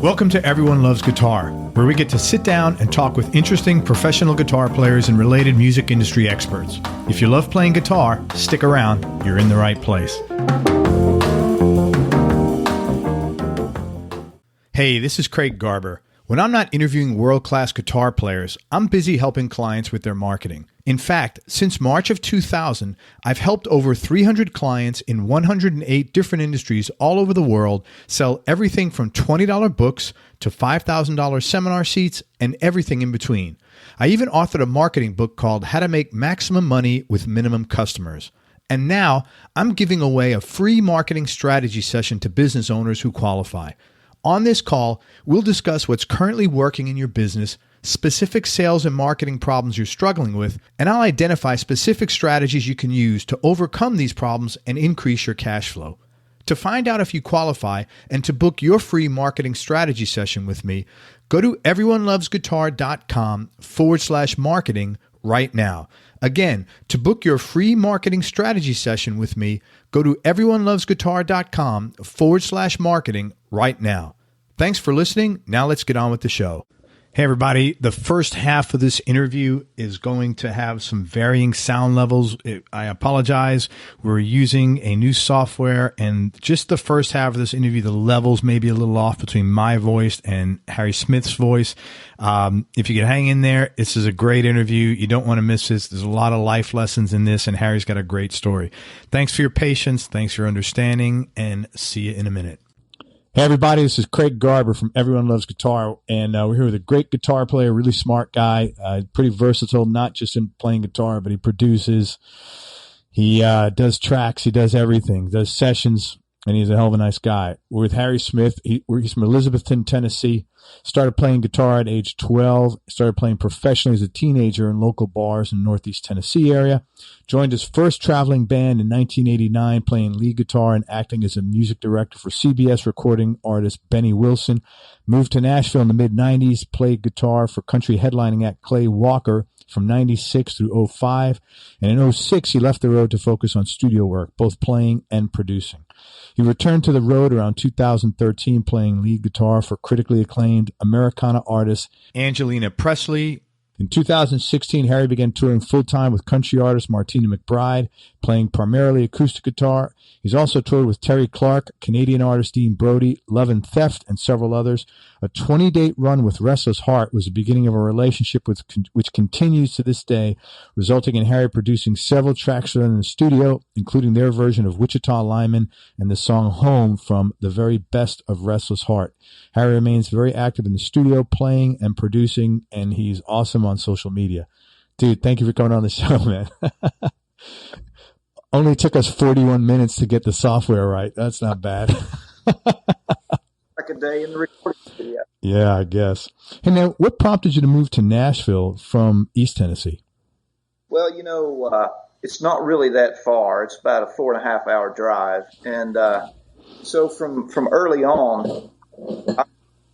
Welcome to Everyone Loves Guitar, where we get to sit down and talk with interesting professional guitar players and related music industry experts. If you love playing guitar, stick around. You're in the right place. Hey, this is Craig Garber. When I'm not interviewing world-class guitar players, I'm busy helping clients with their marketing. In fact, since March of 2000, I've helped over 300 clients in 108 different industries all over the world sell everything from $20 books to $5,000 seminar seats and everything in between. I even authored a marketing book called How to Make Maximum Money with Minimum Customers. And now I'm giving away a free marketing strategy session to business owners who qualify. On this call, we'll discuss what's currently working in your business, specific sales and marketing problems you're struggling with, and I'll identify specific strategies you can use to overcome these problems and increase your cash flow. To find out if you qualify and to book your free marketing strategy session with me, go to everyonelovesguitar.com/marketing right now. Again, to book your free marketing strategy session with me, go to everyonelovesguitar.com/marketing right now. Thanks for listening. Now let's get on with the show. Hey, everybody. The first half of this interview is going to have some varying sound levels. I apologize. We're using a new software, and just the first half of this interview, the levels may be a little off between my voice and Harry Smith's voice. If you can hang in there, this is a great interview. You don't want to miss this. There's a lot of life lessons in this, and Harry's got a great story. Thanks for your patience. Thanks for your understanding, and see you in a minute. Hey, everybody, this is Craig Garber from Everyone Loves Guitar, and we're here with a great guitar player, really smart guy, pretty versatile, not just in playing guitar, but he produces, he does tracks, he does everything, does sessions, and he's a hell of a nice guy. We're with Harry Smith. He's from Elizabethton, Tennessee. Started playing guitar at age 12. Started playing professionally as a teenager in local bars in the Northeast Tennessee area. Joined his first traveling band in 1989, playing lead guitar and acting as a music director for CBS recording artist Benny Wilson. Moved to Nashville in the mid-90s, played guitar for country headlining act Clay Walker from 96 through 05. And in 06, he left the road to focus on studio work, both playing and producing. He returned to the road around 2013, playing lead guitar for critically acclaimed Americana artist Angelina Presley. In 2016, Harry began touring full-time with country artist Martina McBride, playing primarily acoustic guitar. He's also toured with Terry Clark, Canadian artist Dean Brody, Love and Theft, and several others. A 20-date run with Restless Heart was the beginning of a relationship which continues to this day, resulting in Harry producing several tracks for them in the studio, including their version of Wichita Lineman and the song Home from The Very Best of Restless Heart. Harry remains very active in the studio, playing and producing, and he's awesome on social media. Dude, thank you for coming on the show, man. Only took us 41 minutes to get the software right. That's not bad. Like a day in the recording studio. Yeah, I guess. Hey, man, what prompted you to move to Nashville from East Tennessee? Well, it's not really that far. It's about a 4.5-hour drive. And so from early on, I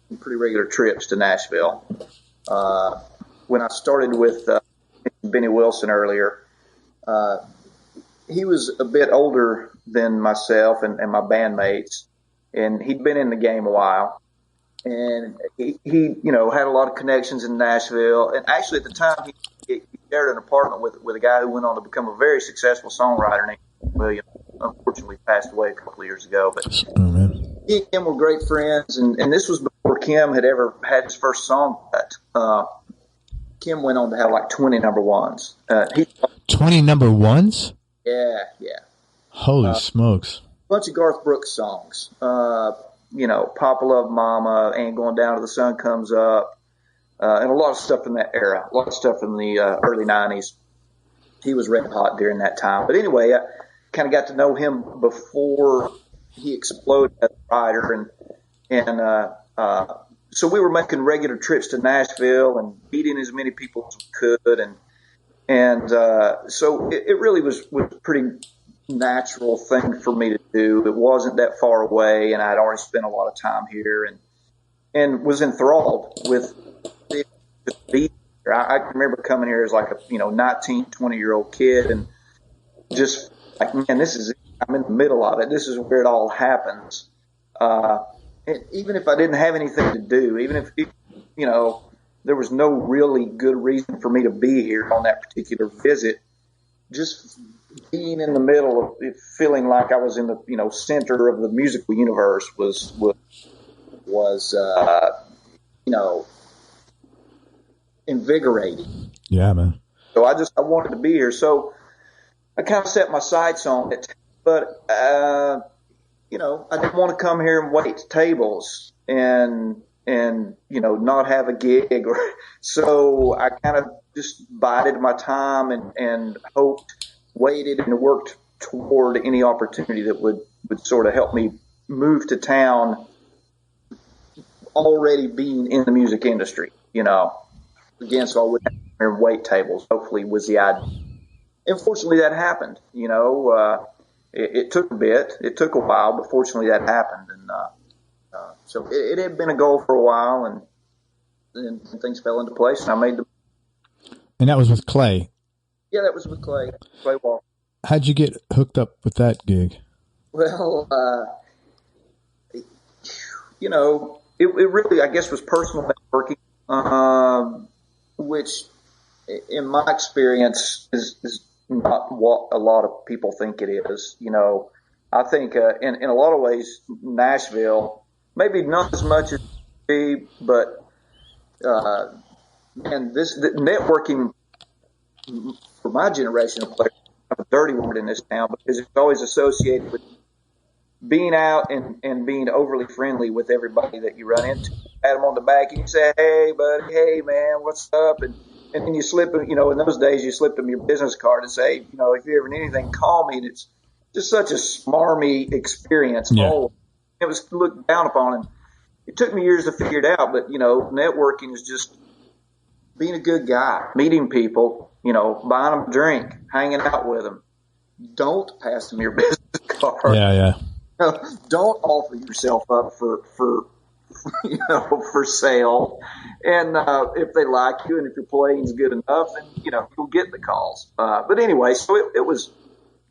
had pretty regular trips to Nashville. When I started with Benny Wilson earlier, he was a bit older than myself and my bandmates, and he'd been in the game a while. And he had a lot of connections in Nashville. And actually, at the time, he shared an apartment with a guy who went on to become a very successful songwriter named William. Unfortunately, passed away a couple of years ago. But he and Kim were great friends, and this was before Kim had ever had his first song cut. Kim went on to have like 20 number ones. 20 number ones? Yeah. Holy smokes. A bunch of Garth Brooks songs. Papa Love Mama, Ain't Going Down Till the Sun Comes Up, and a lot of stuff in that era, a lot of stuff in the early 90s. He was red hot during that time. But anyway, I kind of got to know him before he exploded as a writer, and so we were making regular trips to Nashville and meeting as many people as we could, and so it really was a pretty natural thing for me to do. It wasn't that far away, and I'd already spent a lot of time here, and was enthralled with the beat. I remember coming here as like a 19, 20-year-old kid, and just like, man, I'm in the middle of it. This is where it all happens. and even if I didn't have anything to do, even if, you know, there was no really good reason for me to be here on that particular visit, just being in the middle of it, feeling like I was in the, you know, center of the musical universe was you know, invigorating. Yeah, man. So I wanted to be here. So I kind of set my sights on it, but, you know, I didn't want to come here and wait tables and, you know, not have a gig. So I kind of just bided my time and hoped, waited, and worked toward any opportunity that would sort of help me move to town already being in the music industry, you know. Again, so I wouldn't have to come here and wait tables, hopefully, was the idea. Unfortunately, that happened, you know. It took a bit. It took a while, but fortunately that happened. And so it had been a goal for a while, and then things fell into place, and I made the. And that was with Clay. Yeah, that was with Clay Walker. How'd you get hooked up with that gig? Well, you know, it really, I guess, was personal networking, which, in my experience, is not what a lot of people think it is. You know, I think in a lot of ways, Nashville, maybe not as much as be, but man, the networking for my generation of players, a dirty word in this town because it's always associated with being out and being overly friendly with everybody that you run into. Pat them on the back and you say, "Hey, buddy, hey, man, what's up?" And then you slip, you know, in those days you slipped them your business card and say, you know, if you ever need anything, call me. And it's just such a smarmy experience. Yeah. Oh, it was looked down upon. And it took me years to figure it out. But, you know, networking is just being a good guy, meeting people, you know, buying them a drink, hanging out with them. Don't pass them your business card. Yeah. Don't offer yourself up for you know, for sale. And if they like you and if your playing's good enough, then, you know, you'll get the calls. But anyway, so it was,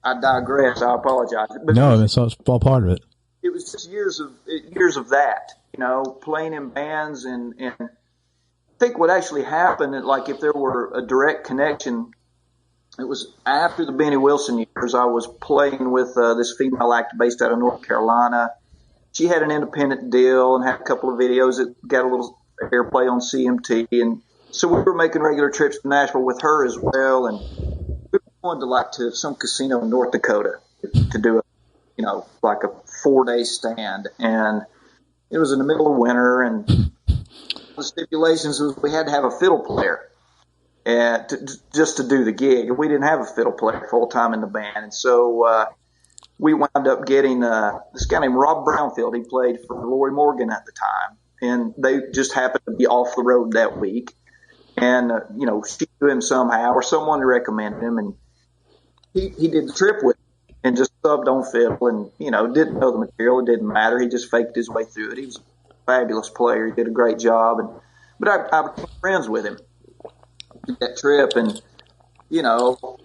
I digress. I apologize. But no, that's all part of it. It was just years of that, you know, playing in bands. And I think what actually happened, like if there were a direct connection, it was after the Benny Wilson years. I was playing with this female actor based out of North Carolina. She had an independent deal and had a couple of videos that got a little airplay on CMT. And so we were making regular trips to Nashville with her as well. And we were going to some casino in North Dakota to do like a 4-day stand. And it was in the middle of winter, and the stipulations was we had to have a fiddle player just to do the gig. And we didn't have a fiddle player full time in the band. And so, we wound up getting this guy named Rob Brownfield. He played for Lori Morgan at the time, and they just happened to be off the road that week. And you know, she knew him somehow, or someone recommended him, and he did the trip with him and just subbed on fiddle, and you know, didn't know the material. It didn't matter. He just faked his way through it. He was a fabulous player. He did a great job, but I became friends with him that trip, and you know,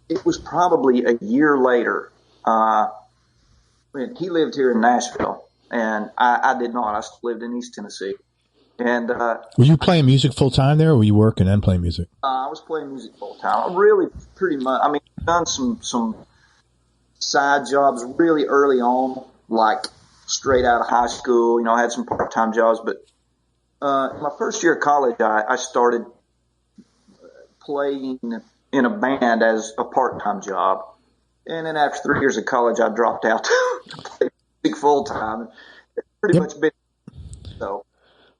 it was probably a year later. He lived here in Nashville, and I did not. I still lived in East Tennessee. And were you playing music full time there, or were you working and playing music? I was playing music full time. Really, pretty much. I mean, I've done some side jobs really early on, like straight out of high school. You know, I had some part time jobs, but my first year of college, I started playing in a band as a part time job. And then after 3 years of college, I dropped out to play music full time. It's pretty much been so.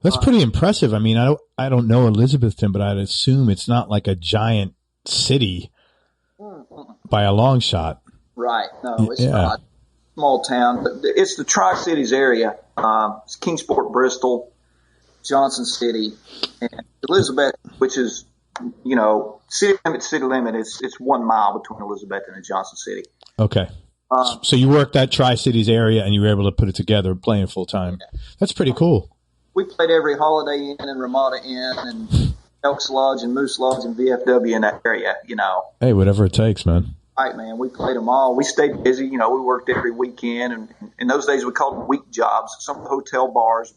That's pretty impressive. I mean, I don't know Elizabethton, but I'd assume it's not like a giant city by a long shot. Right. No, it's not. Small town, but it's the Tri-Cities area. It's Kingsport, Bristol, Johnson City, and Elizabeth, which is, you know, city limit. It's 1 mile between Elizabethton and Johnson City. Okay. So you worked that Tri-Cities area and you were able to put it together playing full time. Yeah. That's pretty cool. We played every Holiday Inn and Ramada Inn and Elks Lodge and Moose Lodge and VFW in that area, you know. Hey, whatever it takes, man. right, man. We played them all. We stayed busy. You know, we worked every weekend, and in those days we called them week jobs. Some of the hotel bars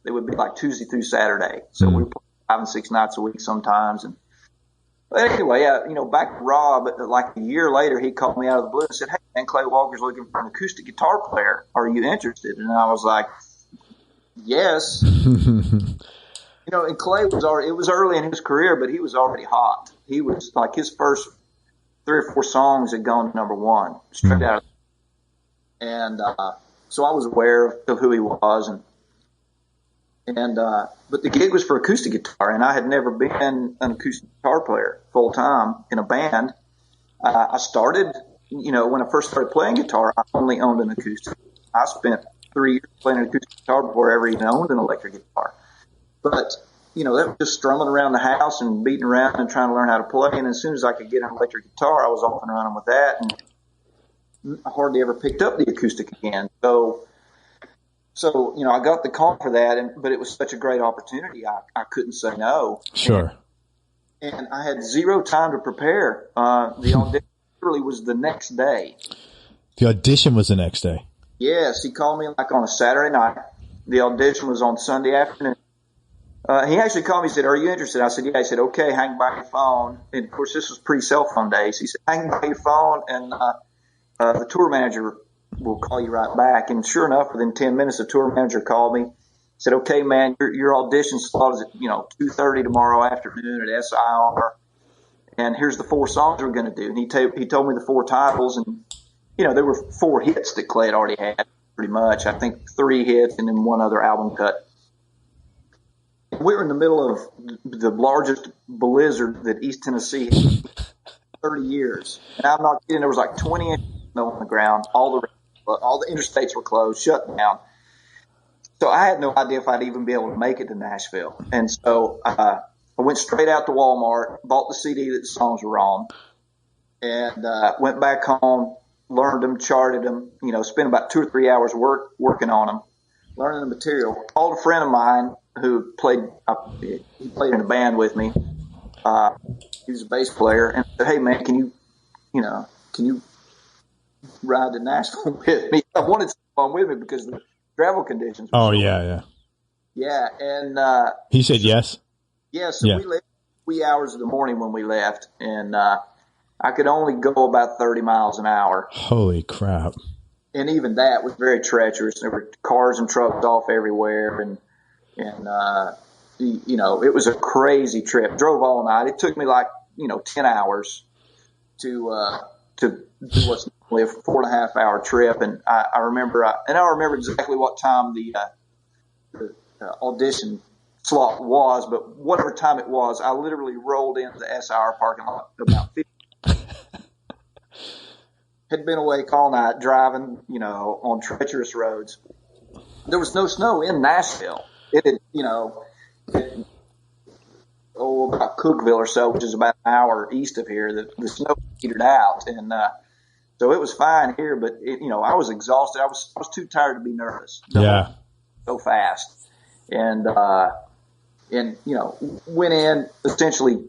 they would be like Tuesday through Saturday. So we played 5 and 6 nights a week sometimes. And but anyway, you know, back to Rob, like a year later, he called me out of the blue and said, "Hey, man, Clay Walker's looking for an acoustic guitar player. Are you interested?" And I was like, "Yes." You know, and Clay it was early in his career, but he was already hot. He was like his first 3 or 4 songs had gone to number 1 straight out of, and so I was aware of who he was, but the gig was for acoustic guitar, and I had never been an acoustic guitar player full time in a band. I started, you know, when I first started playing guitar, I only owned an acoustic. I spent 3 years playing an acoustic guitar before I ever even owned an electric guitar. But, you know, that was just strumming around the house and beating around and trying to learn how to play. And as soon as I could get an electric guitar, I was off and running with that. And I hardly ever picked up the acoustic again. So you know, I got the call for that, but it was such a great opportunity, I couldn't say no. Sure. And I had zero time to prepare. The audition literally was the next day. The audition was the next day? Yes. He called me like on a Saturday night. The audition was on Sunday afternoon. He actually called me and said, "Are you interested?" I said, "Yeah." He said, "Okay, hang by your phone." And of course, this was pre-cell phone days. He said, "Hang by your phone, and the tour manager will call you right back." And sure enough, within 10 minutes, the tour manager called me. Said, "Okay, man, your audition slot is at 2:30 tomorrow afternoon at SIR, and here's the 4 songs we're going to do." And he told me the 4 titles, and there were 4 hits that Clay had already had, pretty much. I think 3 hits and then 1 other album cut. We were in the middle of the largest blizzard that East Tennessee had in 30 years. And I'm not kidding. There was like 20 inches of snow on the ground. All the interstates were closed, shut down. So I had no idea if I'd even be able to make it to Nashville. And so I went straight out to Walmart, bought the CD that the songs were on, and went back home, learned them, charted them, spent about 2 or 3 hours working on them, learning the material. Called a friend of mine who played in a band with me. He was a bass player, and said, "Hey man, can you ride to Nashville with me?" I wanted someone with me because the travel conditions were Yeah, and he said yes. Yeah, so we left 3 hours of the morning when we left, and I could only go about 30 miles an hour. Holy crap. And even that was very treacherous. There were cars and trucks off everywhere, and it was a crazy trip. Drove all night. It took me 10 hours to do what's normally a 4.5 hour trip. And I remember exactly what time the audition slot was, but whatever time it was, I literally rolled into the SIR parking lot about 50. Had been awake all night driving, on treacherous roads. There was no snow in Nashville. It had, about Cookville or so, which is about an hour east of here. The snow petered out, and so it was fine here. But I was exhausted. I was too tired to be nervous. So fast, and went in, essentially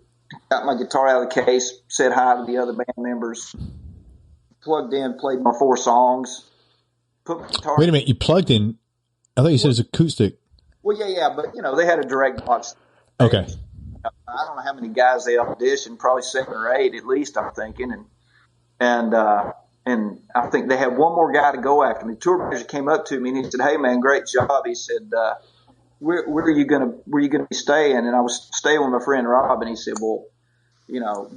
got my guitar out of the case, said hi to the other band members, plugged in, played my 4 songs, put my guitar. Wait a minute, you plugged in? I thought you said it was acoustic. Well, yeah, but they had a direct box. Okay. I don't know how many guys they auditioned, probably 7 or 8 at least, I'm thinking, and I think they had one more guy to go after me. The tour manager came up to me and he said, "Hey man, great job." He said, where are you gonna be staying?" And I was staying with my friend Rob, and he said, "Well,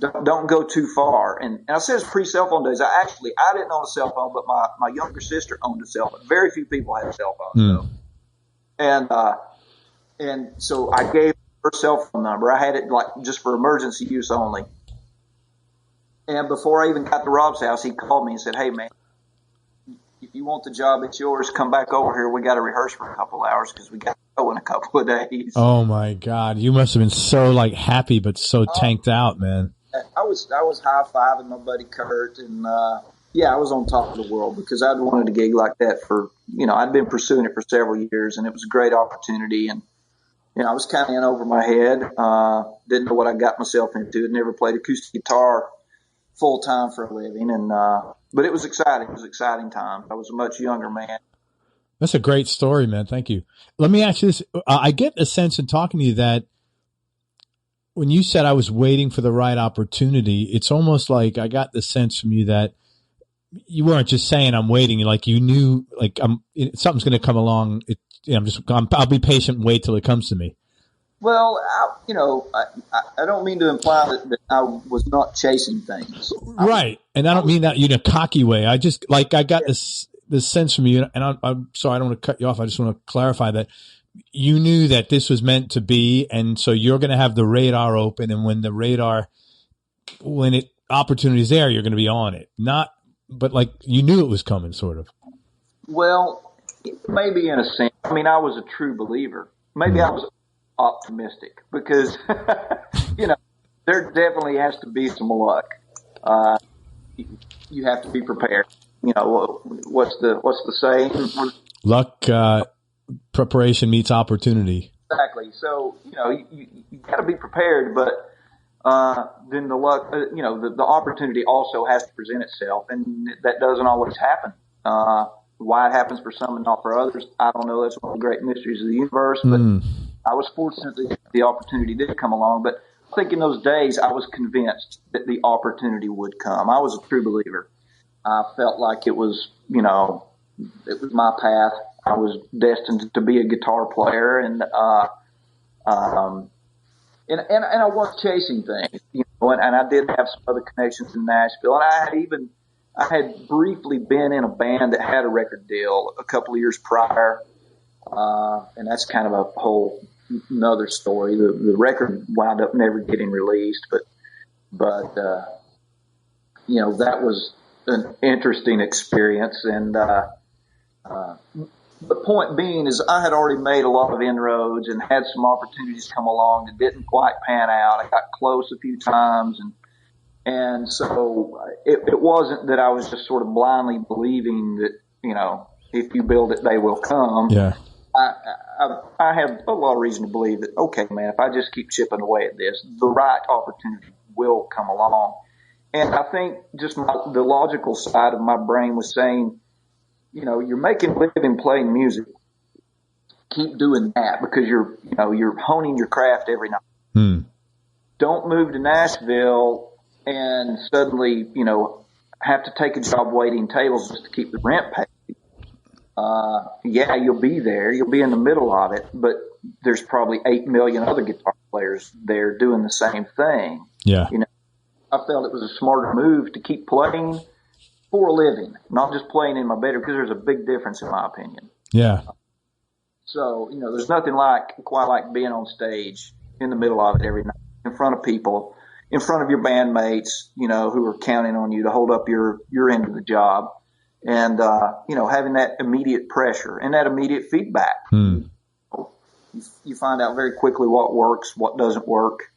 don't go too far." And I said, it's pre-cell phone days. I didn't own a cell phone, but my younger sister owned a cell phone. Very few people had cell phones, though. And so I gave her cell phone number. I had it just for emergency use only. And before I even got to Rob's house, he called me and said, "Hey man, if you want the job, it's yours. Come back over here. We got to rehearse for a couple hours because we got to go in a couple of days." Oh my God. You must have been so happy, but so tanked out, man. I was high-fiving my buddy Kurt, and I was on top of the world because I'd wanted a gig like that for, I'd been pursuing it for several years, and it was a great opportunity. And, I was kind of in over my head. Didn't know what I got myself into. I'd never played acoustic guitar full time for a living. And, but it was exciting. It was exciting time. I was a much younger man. That's a great story, man. Thank you. Let me ask you this. I get a sense in talking to you that when you said I was waiting for the right opportunity, it's almost like I got the sense from you that you weren't just saying I'm waiting. Like you knew, like something's going to come along. I'll be patient and wait till it comes to me. Well, I don't mean to imply that I was not chasing things. Right. And I don't mean that in a cocky way. I just I got this sense from you, and I'm sorry, I don't want to cut you off. I just want to clarify that you knew that this was meant to be. And so you're going to have the radar open. And when opportunity's there, you're going to be on it. But like you knew it was coming, sort of. Well, maybe in a sense. I mean, I was a true believer. Maybe I was optimistic because, there definitely has to be some luck. You have to be prepared. What's the saying? Luck, preparation meets opportunity. Exactly. So, you got to be prepared, but then the luck, the opportunity also has to present itself, and that doesn't always happen. Why it happens for some and not for others, I don't know. That's one of the great mysteries of the universe, but I was fortunate that the opportunity did come along. But I think in those days, I was convinced that the opportunity would come. I was a true believer. I felt like it was my path. I was destined to be a guitar player, and I was chasing things, and I did have some other connections in Nashville, and I had briefly been in a band that had a record deal a couple of years prior, and that's kind of a whole another story. The record wound up never getting released, but that was an interesting experience, and the point being is I had already made a lot of inroads and had some opportunities come along that didn't quite pan out. I got close a few times, and so it wasn't that I was just sort of blindly believing that, if you build it, they will come. Yeah. I have a lot of reason to believe that, okay, man, if I just keep chipping away at this, the right opportunity will come along. And I think just the logical side of my brain was saying, you're making a living playing music. Keep doing that because you're honing your craft every night. Don't move to Nashville and suddenly, have to take a job waiting tables just to keep the rent paid. You'll be there. You'll be in the middle of it, but there's probably 8 million other guitar players there doing the same thing. Yeah. I felt it was a smarter move to keep playing for a living, not just playing in my bedroom, because there's a big difference in my opinion. Yeah. So, there's nothing quite like being on stage in the middle of it every night in front of people, in front of your bandmates, who are counting on you to hold up your end of the job. And, having that immediate pressure and that immediate feedback. You find out very quickly what works, what doesn't work,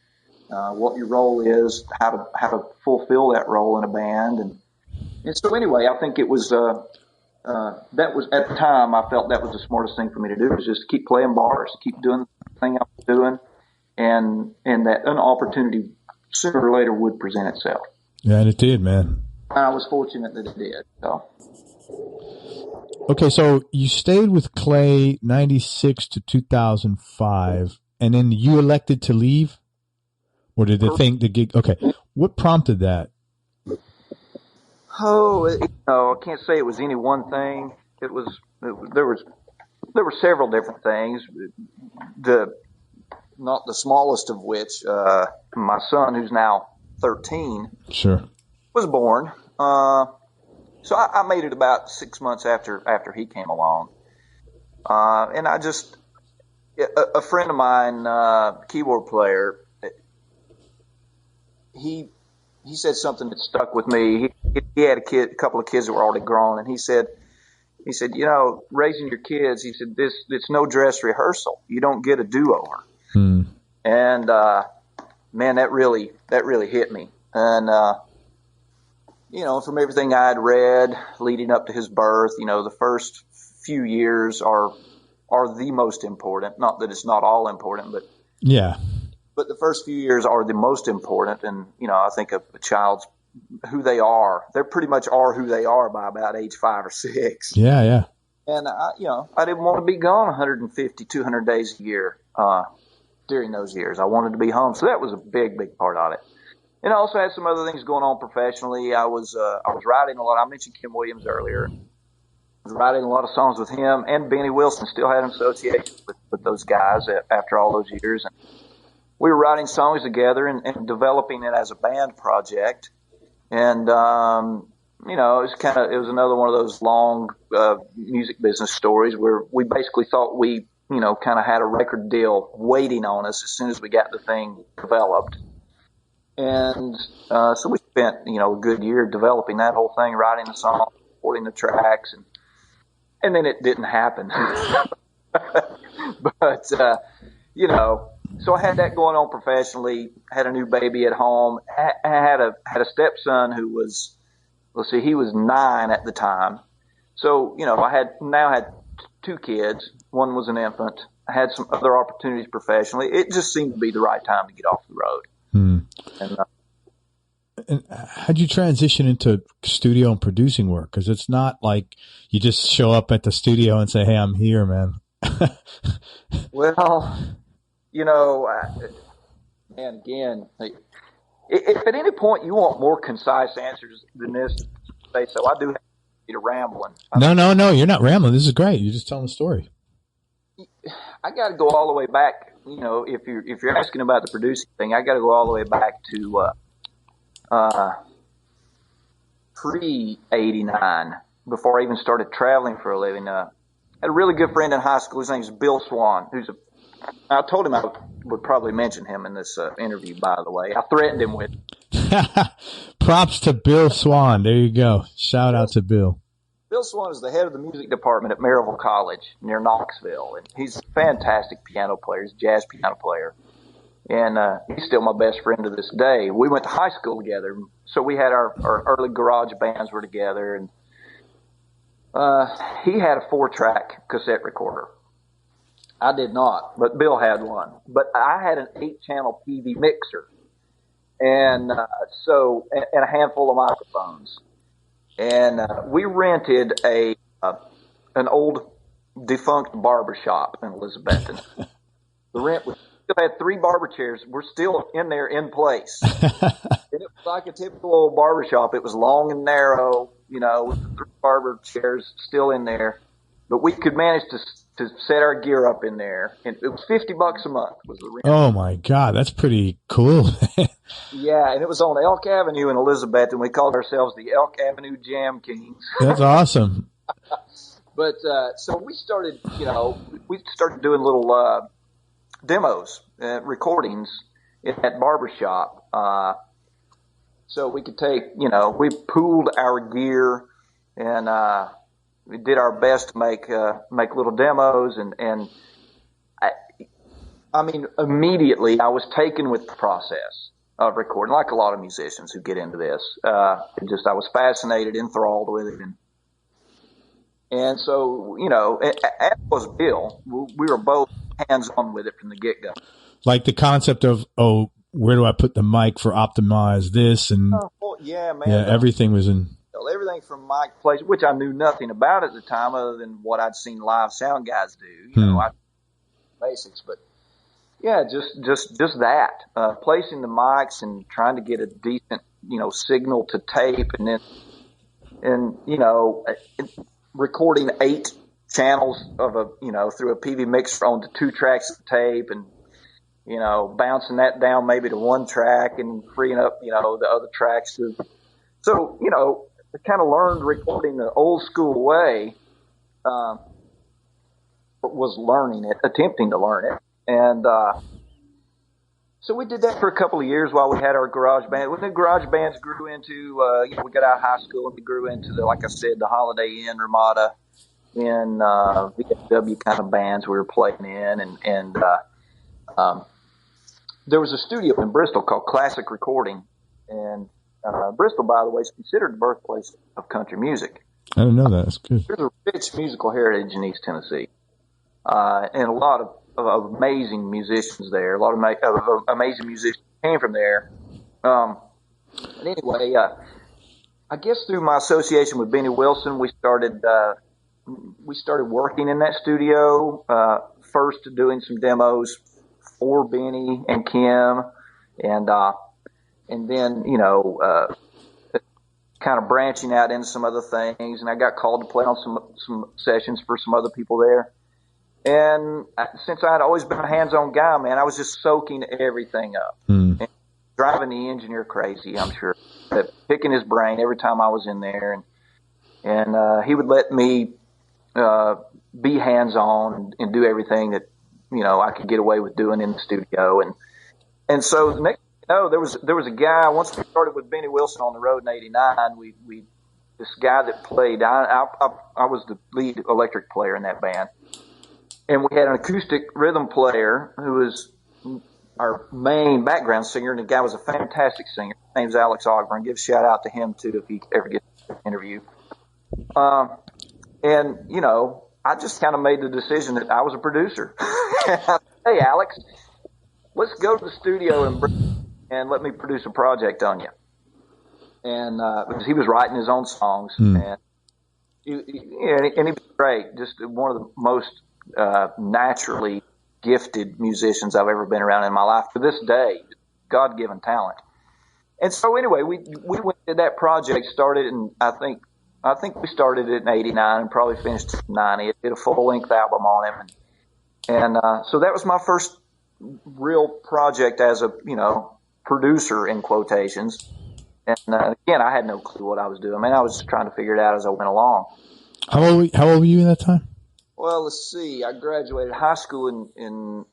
what your role is, how to fulfill that role in a band. And so anyway, I think it was, that was at the time, I felt that was the smartest thing for me to do, was just keep playing bars, keep doing the thing I was doing, and that an opportunity sooner or later would present itself. Yeah, and it did, man. I was fortunate that it did. So. Okay, so you stayed with Clay 96 to 2005, and then you elected to leave? Or did the gig? Okay. What prompted that? Oh, I can't say it was any one thing. There were several different things. Not the smallest of which, my son, who's now 13, sure, was born. So I made it about 6 months after he came along. And a friend of mine, keyboard player, he said something that stuck with me. He had a couple of kids that were already grown, and he said, raising your kids, he said, it's no dress rehearsal. You don't get a do-over. And, man, that really hit me. And, from everything I had read leading up to his birth, the first few years are the most important. Not that it's not all important, but the first few years are the most important. And, I think a child's who they are. They pretty much are who they are by about age 5 or 6. Yeah, yeah. And I didn't want to be gone 150, 200 days a year during those years. I wanted to be home, so that was a big, big part of it. And I also had some other things going on professionally. I was writing a lot. I mentioned Kim Williams earlier. I was writing a lot of songs with him, and Benny Wilson. Still had an association with those guys after all those years. And we were writing songs together and developing it as a band project. And it was another one of those long music business stories where we basically thought we kind of had a record deal waiting on us as soon as we got the thing developed. And so we spent, a good year developing that whole thing, writing the song, recording the tracks, and then it didn't happen. But, so I had that going on professionally, had a new baby at home, I had a stepson who was, he was 9 at the time. So, I had 2 kids. One was an infant. I had some other opportunities professionally. It just seemed to be the right time to get off the road. And how'd you transition into studio and producing work? Because it's not like you just show up at the studio and say, "Hey, I'm here, man." Well, and again, if at any point you want more concise answers than this, say so. I do have to be rambling. No, you're not rambling. This is great. You're just telling the story. I got to go all the way back. If you're asking about the producing thing, I got to go all the way back to pre-'89, before I even started traveling for a living. I had a really good friend in high school. His name's Bill Swan, I told him I would probably mention him in this interview, by the way. I threatened him with. Props to Bill Swan. There you go. Shout out to Bill. Bill Swan is the head of the music department at Maryville College near Knoxville. And he's a fantastic piano player. He's a jazz piano player. And he's still my best friend to this day. We went to high school together. So we had our early garage bands were together. And he had a 4-track cassette recorder. I did not, but Bill had one. But I had an 8-channel PV mixer. And and a handful of microphones. And we rented an old defunct barber shop in Elizabethton. The rent was still had 3 barber chairs. We're still in there in place. And it was like a typical old barber shop. It was long and narrow, with 3 barber chairs still in there. But we could manage to set our gear up in there, and it was $50 a month was the rent. Oh my God, that's pretty cool. Yeah, and it was on Elk Avenue in Elizabeth, and we called ourselves the Elk Avenue Jam Kings. That's awesome. But so we started, doing little demos, recordings in that barbershop. So we could take, we pooled our gear, and we did our best to make little demos, and I mean, immediately I was taken with the process of recording, like a lot of musicians who get into this. I was fascinated, enthralled with it, and so as was Bill, we were both hands on with it from the get go. Like the concept of where do I put the mic for optimize this and yeah, man, everything was in. Everything from mic placement, which I knew nothing about at the time other than what I'd seen live sound guys do, basics, but yeah, just that, placing the mics and trying to get a decent, signal to tape, and recording 8 channels of through a PV mixer onto 2 tracks of tape, and, bouncing that down maybe to 1 track and freeing up, the other tracks so, I kind of learned recording the old school way, was learning it, attempting to learn it. And so we did that for a couple of years while we had our garage band. When the garage bands grew into, we got out of high school and we grew into, like I said, the Holiday Inn, Ramada, and VFW kind of bands we were playing in. And there was a studio in Bristol called Classic Recording. And Bristol, by the way, is considered the birthplace of country music. I didn't know that. That's good. There's a rich musical heritage in East Tennessee, and a lot of amazing musicians there. A lot of amazing musicians came from there. And anyway, I guess through my association with Benny Wilson, we started working in that studio, first doing some demos for Benny and Kim, and then, kind of branching out into some other things. And I got called to play on some sessions for some other people there. And since I had always been a hands-on guy, man, I was just soaking everything up. And driving the engineer crazy, I'm sure. Picking his brain every time I was in there. And he would let me be hands-on and do everything that, I could get away with doing in the studio. And so the next thing you know, there was a guy, once we started with Benny Wilson on the road in '89, this guy that played, I was the lead electric player in that band. And we had an acoustic rhythm player who was our main background singer, and the guy was a fantastic singer. His name's Alex Ogburn. Give a shout out to him too if he ever gets an interview. I just kind of made the decision that I was a producer. Hey, Alex, let's go to the studio and let me produce a project on you. And because he was writing his own songs, and he was great. Just one of the most naturally gifted musicians I've ever been around in my life. To this day, God-given talent. And so anyway, we went to that project, started in, I think we started it in '89 and probably finished in '90. It did a full-length album on him. And so that was my first real project as a, producer in quotations. And again, I had no clue what I was doing. Man, I was just trying to figure it out as I went along. How old were you at that time? Well, let's see. I graduated high school in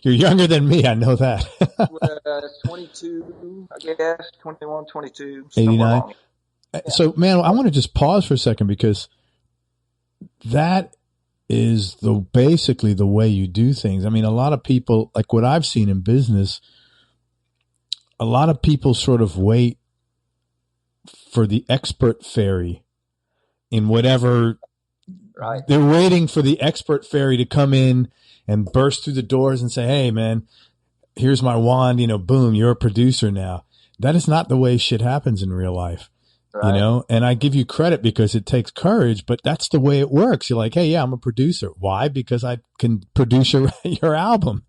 You're younger than me. I know that. 22, I guess, 21, 22. 89. Yeah. So, man, I want to just pause for a second because that is basically the way you do things. I mean, a lot of people, like what I've seen in business, a lot of people sort of wait for the expert fairy in whatever. Right. They're waiting for the expert fairy to come in and burst through the doors and say, hey, man, here's my wand, boom, you're a producer now. That is not the way shit happens in real life, right. And I give you credit because it takes courage, but that's the way it works. You're like, hey, yeah, I'm a producer. Why? Because I can produce your album.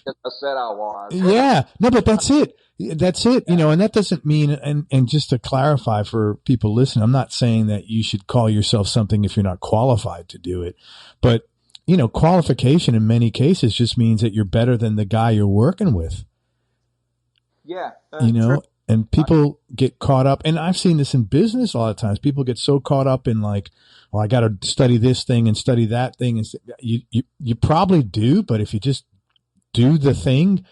I said I was. Yeah. No, but that's it. That's it. And that doesn't mean, and just to clarify for people listening, I'm not saying that you should call yourself something if you're not qualified to do it, but qualification in many cases just means that you're better than the guy you're working with. Yeah. Sure. And people get caught up, and I've seen this in business a lot of times. People get so caught up in like, well, I got to study this thing and study that thing. And you probably do, but if you just do the thing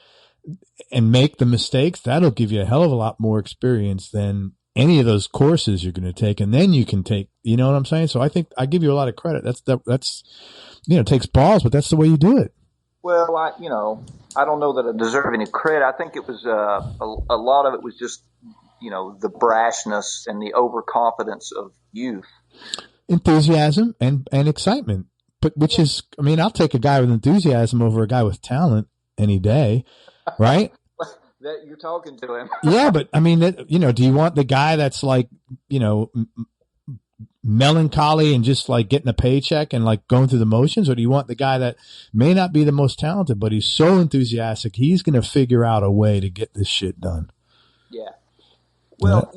and make the mistakes, that'll give you a hell of a lot more experience than any of those courses you're going to take. And then you can take, you know what I'm saying? So I think I give you a lot of credit. That's it takes balls, but that's the way you do it. Well, I don't know that I deserve any credit. I think it was a lot of it was just, the brashness and the overconfidence of youth. Enthusiasm and excitement. But which is, I'll take a guy with enthusiasm over a guy with talent any day, right? That you're talking to him. Yeah, but do you want the guy that's like, melancholy and just like getting a paycheck and like going through the motions, or do you want the guy that may not be the most talented, but he's so enthusiastic he's going to figure out a way to get this shit done? Yeah. Well,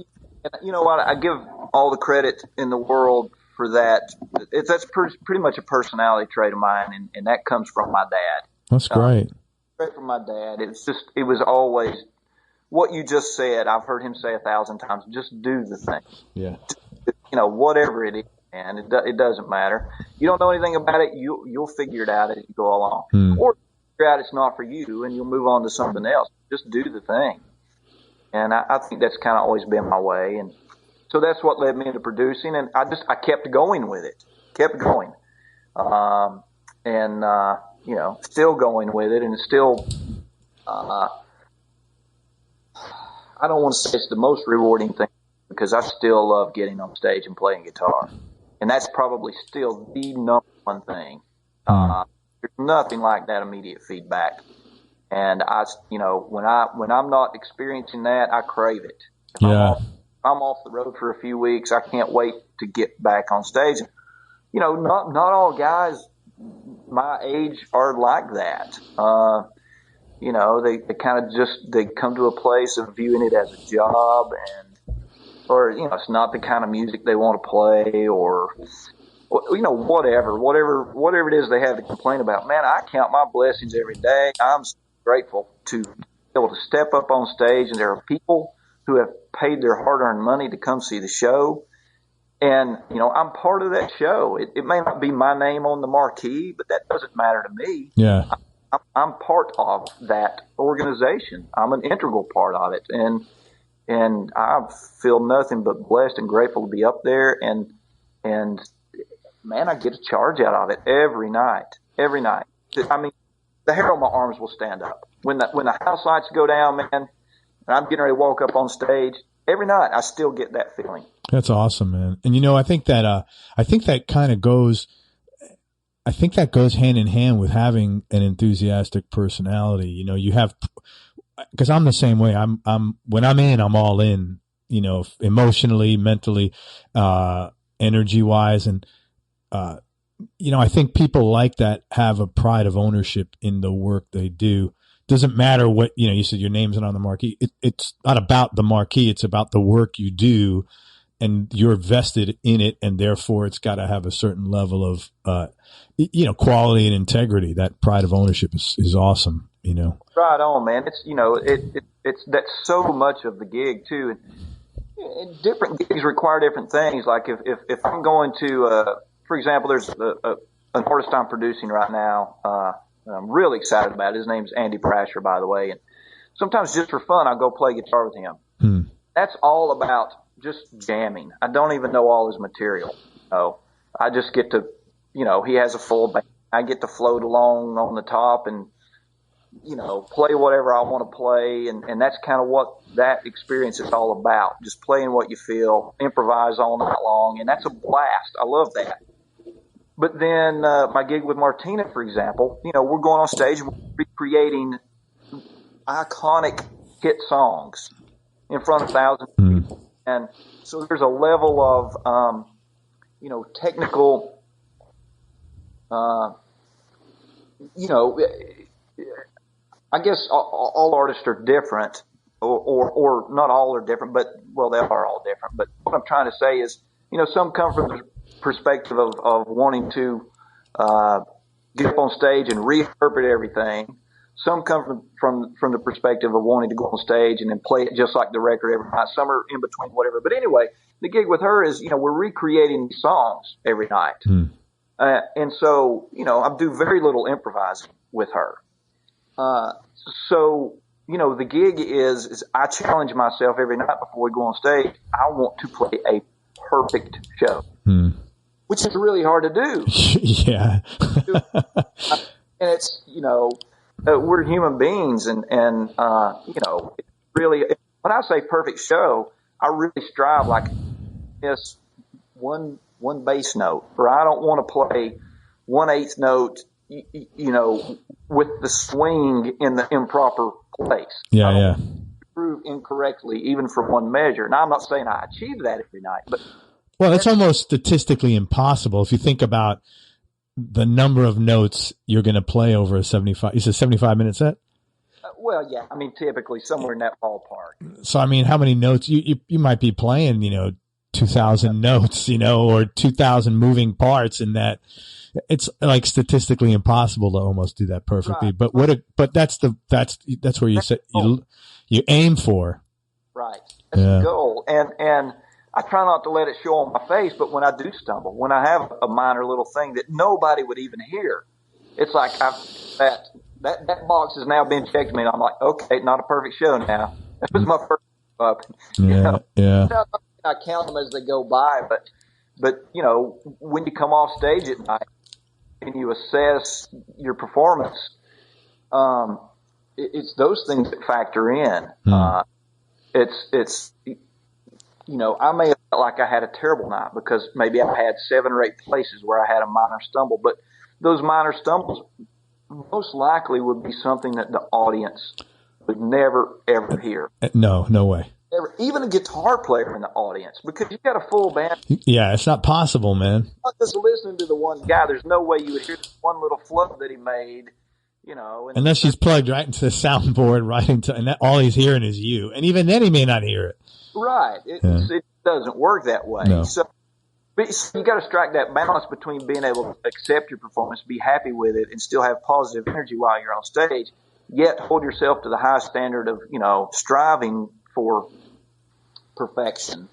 you know what? I give all the credit in the world for that. That's pretty much a personality trait of mine, and that comes from my dad. That's great. Straight from my dad. It was always what you just said. I've heard him say 1,000 times. Just do the thing. Yeah. Whatever it is, man, it doesn't matter. You don't know anything about it, you'll figure it out as you go along. Or figure out it's not for you and you'll move on to something else. Just do the thing. And I think that's kind of always been my way. And so that's what led me into producing. And I kept going with it. Kept going. Still going with it. And it's still, I don't want to say it's the most rewarding thing, because I still love getting on stage and playing guitar. And that's probably still the number one thing. There's nothing like that immediate feedback. And when I'm not experiencing that, I crave it. If Yeah. I'm off the road for a few weeks, I can't wait to get back on stage. Not all guys my age are like that. They kind of they come to a place of viewing it as a job, or it's not the kind of music they want to play, or whatever it is they have to complain about. Man, I count my blessings every day. I'm so grateful to be able to step up on stage, and there are people who have paid their hard-earned money to come see the show. And, I'm part of that show. It may not be my name on the marquee, but that doesn't matter to me. Yeah. I'm part of that organization. I'm an integral part of it. And I feel nothing but blessed and grateful to be up there. And man, I get a charge out of it every night. I mean, the hair on my arms will stand up. When the house lights go down, man, and I'm getting ready to walk up on stage, every night I still get that feeling. That's awesome, man. And I think that kind of goes hand in hand with having an enthusiastic personality. You have, because I'm the same way. When I'm in, I'm all in, emotionally, mentally, energy wise. And, I think people like that have a pride of ownership in the work they do. Doesn't matter what, you said your name's not on the marquee. It's not about the marquee. It's about the work you do, and you're vested in it. And therefore it's got to have a certain level of, quality and integrity. That pride of ownership is awesome, Right on, man. It's that's so much of the gig too. And different gigs require different things. Like if I'm going to, for example, there's an artist I'm producing right now. I'm really excited about it. His name's Andy Brasher, by the way. And sometimes just for fun, I'll go play guitar with him. That's all about just jamming. I don't even know all his material. I just get to, he has a full band. I get to float along on the top and, play whatever I want to play. And that's kind of what that experience is all about. Just playing what you feel, improvise all night long. And that's a blast. I love that. But then my gig with Martina, for example, we're going on stage and we're recreating iconic hit songs in front of thousands of people. And so there's a level of, technical, I guess all artists are different, or not all are different, but, well, they are all different. But what I'm trying to say is, some come from the perspective of wanting to get up on stage and reinterpret everything. Some come from the perspective of wanting to go on stage and then play it just like the record every night. Some are in between, whatever. But anyway, the gig with her is, we're recreating songs every night. And so, I do very little improvising with her. So, the gig is I challenge myself every night before we go on stage. I want to play a perfect show, which is really hard to do. Yeah. And it's, we're human beings and really, when I say perfect show, I really strive like this one bass note, or I don't want to play 1/8 note, with the swing in the improper place. Yeah. Prove incorrectly, even for one measure. Now, I'm not saying I achieve that every night, but. Well, it's almost statistically impossible if you think about the number of notes you're going to play over a 75-minute set? Well, yeah. I mean, typically somewhere in that ballpark. So, I mean, how many notes? You might be playing, 2,000 notes, or 2,000 moving parts in that. It's like statistically impossible to almost do that perfectly. Right. But that's where you set, you aim for. Right. That's the goal. And I try not to let it show on my face, but when I do stumble, when I have a minor little thing that nobody would even hear, it's like that box has now been checked me, and I'm like, okay, not a perfect show now. That was my first up. Yeah. I count them as they go by, but when you come off stage at night and you assess your performance, it's those things that factor in. It's I may have felt like I had a terrible night because maybe I had 7 or 8 places where I had a minor stumble, but those minor stumbles most likely would be something that the audience would never, ever hear. No way. Even a guitar player in the audience, because you've got a full band. Yeah, it's not possible, man. Not just listening to the one guy. There's no way you would hear one little flow that he made, Unless she's plugged right into the soundboard, and all he's hearing is you. And even then he may not hear it. Right. It doesn't work that way. No. So you got to strike that balance between being able to accept your performance, be happy with it, and still have positive energy while you're on stage, yet hold yourself to the high standard of, striving for perfection.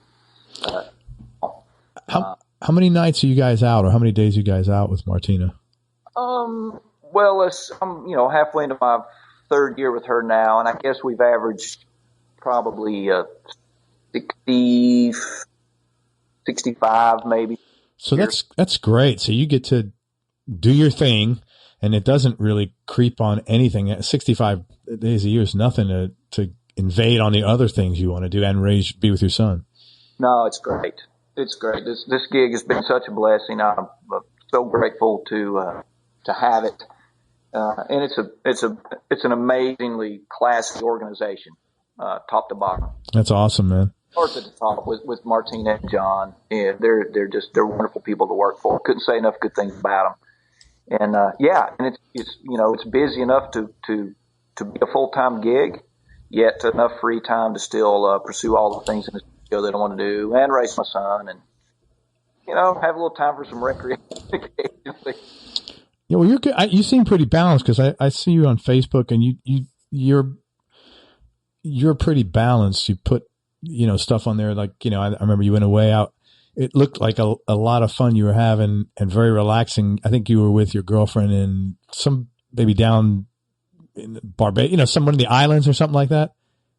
How many nights are you guys out, or how many days are you guys out with Martina? Well, I'm halfway into my third year with her now, and I guess we've averaged probably 60, 65 maybe. So that's great. So you get to do your thing, and it doesn't really creep on anything. 65 days a year is nothing to invade on the other things you want to do and be with your son. No, it's great. It's great. This gig has been such a blessing. I'm so grateful to have it. And it's an amazingly classy organization, top to bottom. That's awesome, man. Starts at the top with Martina and John. Yeah, they're wonderful people to work for. Couldn't say enough good things about them. And and it's busy enough to be a full-time gig, yet enough free time to still pursue all the things in the studio that I want to do and raise my son and have a little time for some recreation occasionally. Yeah, well, you're good. You seem pretty balanced, because I see you on Facebook, and you're pretty balanced. You put stuff on there like I remember you went away out. It looked like a lot of fun you were having and very relaxing. I think you were with your girlfriend and some maybe down in Barbados, somewhere in the islands or something like that.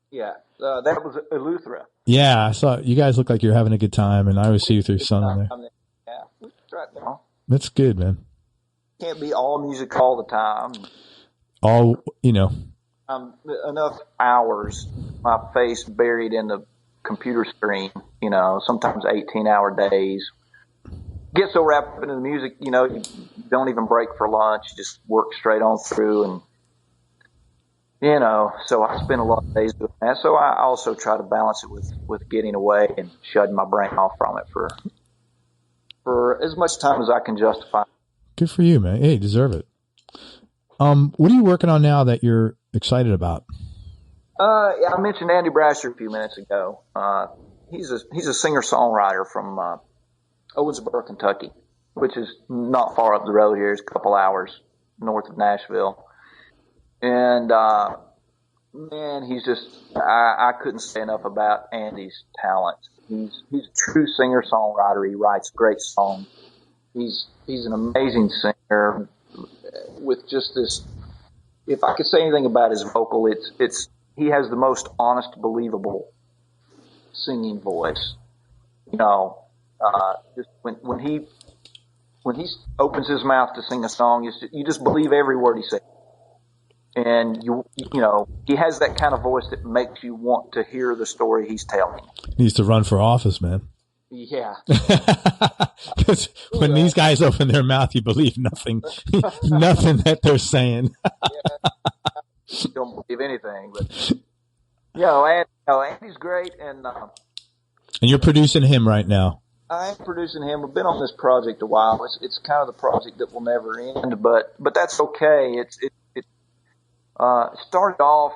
Yeah, that was Eleuthera. Yeah, I saw you guys look like you're having a good time, and I always see you with your son on there. Yeah, right now. That's good, man. Can't be all music all the time. Enough hours, my face buried in the computer screen, sometimes 18-hour days. Get so wrapped up into the music, you don't even break for lunch. You just work straight on through. And, so I spend a lot of days doing that. So I also try to balance it with getting away and shutting my brain off from it for as much time as I can justify. Good for you, man. Hey, you deserve it. What are you working on now that you're excited about? I mentioned Andy Brasher a few minutes ago. He's a singer-songwriter from Owensboro, Kentucky, which is not far up the road here. It's a couple hours north of Nashville. And man, he's just I couldn't say enough about Andy's talent. He's a true singer-songwriter. He writes great songs. He's an amazing singer with just this. If I could say anything about his vocal, it's he has the most honest, believable singing voice. Just when he opens his mouth to sing a song, you just believe every word he says. And he has that kind of voice that makes you want to hear the story he's telling. He needs to run for office, man. Yeah. Because when these guys open their mouth, you believe nothing that they're saying. You don't believe anything, but Andy's great, and you're producing him right now. I am producing him. We've been on this project a while. It's kind of the project that will never end, but that's okay. It started off.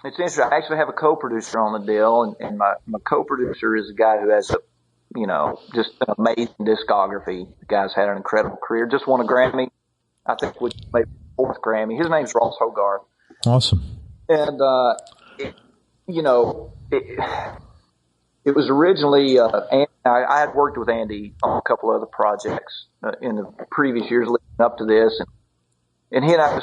It's interesting. I actually have a co-producer on the deal, and my co-producer is a guy who has just an amazing discography. The guy's had an incredible career. Just won a Grammy, I think, maybe fourth Grammy. His name's Ross Hogarth. Awesome. And it was originally Andy. I had worked with Andy on a couple other projects in the previous years leading up to this, and he and I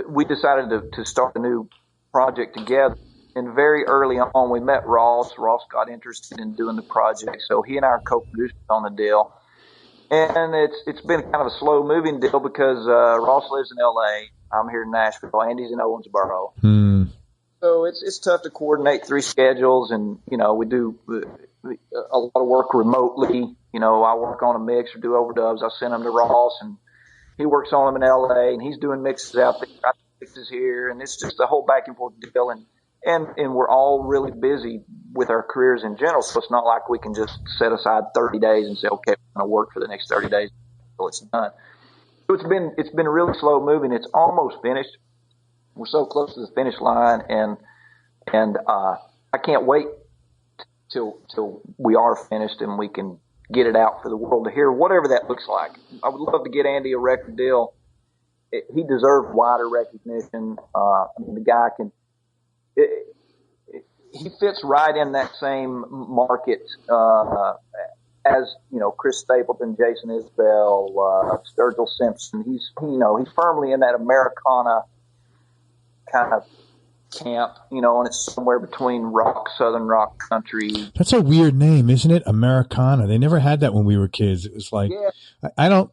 we decided to start a new project together. And very early on, we met Ross. Ross got interested in doing the project, so he and I are co-producers on the deal. And it's been kind of a slow moving deal because Ross lives in L.A. I'm here in Nashville. Andy's in Owensboro. So it's tough to coordinate three schedules, and we do a lot of work remotely. I work on a mix or do overdubs. I send them to Ross, and he works on them in LA, and he's doing mixes out there, I do mixes here, and it's just a whole back and forth deal. And we're all really busy with our careers in general, so it's not like we can just set aside 30 days and say, okay, we're going to work for the next 30 days until it's done. So it's been really slow moving. It's almost finished. We're so close to the finish line, and I can't wait till we are finished and we can get it out for the world to hear, whatever that looks like. I would love to get Andy a record deal. He deserves wider recognition. I mean, the guy he fits right in that same market as, you know, Chris Stapleton, Jason Isbell, Sturgill Simpson. He's firmly in that Americana kind of camp, you know, and it's somewhere between rock, southern rock, country. That's a weird name, isn't it? Americana. They never had that when we were kids. It was like, yeah. I don't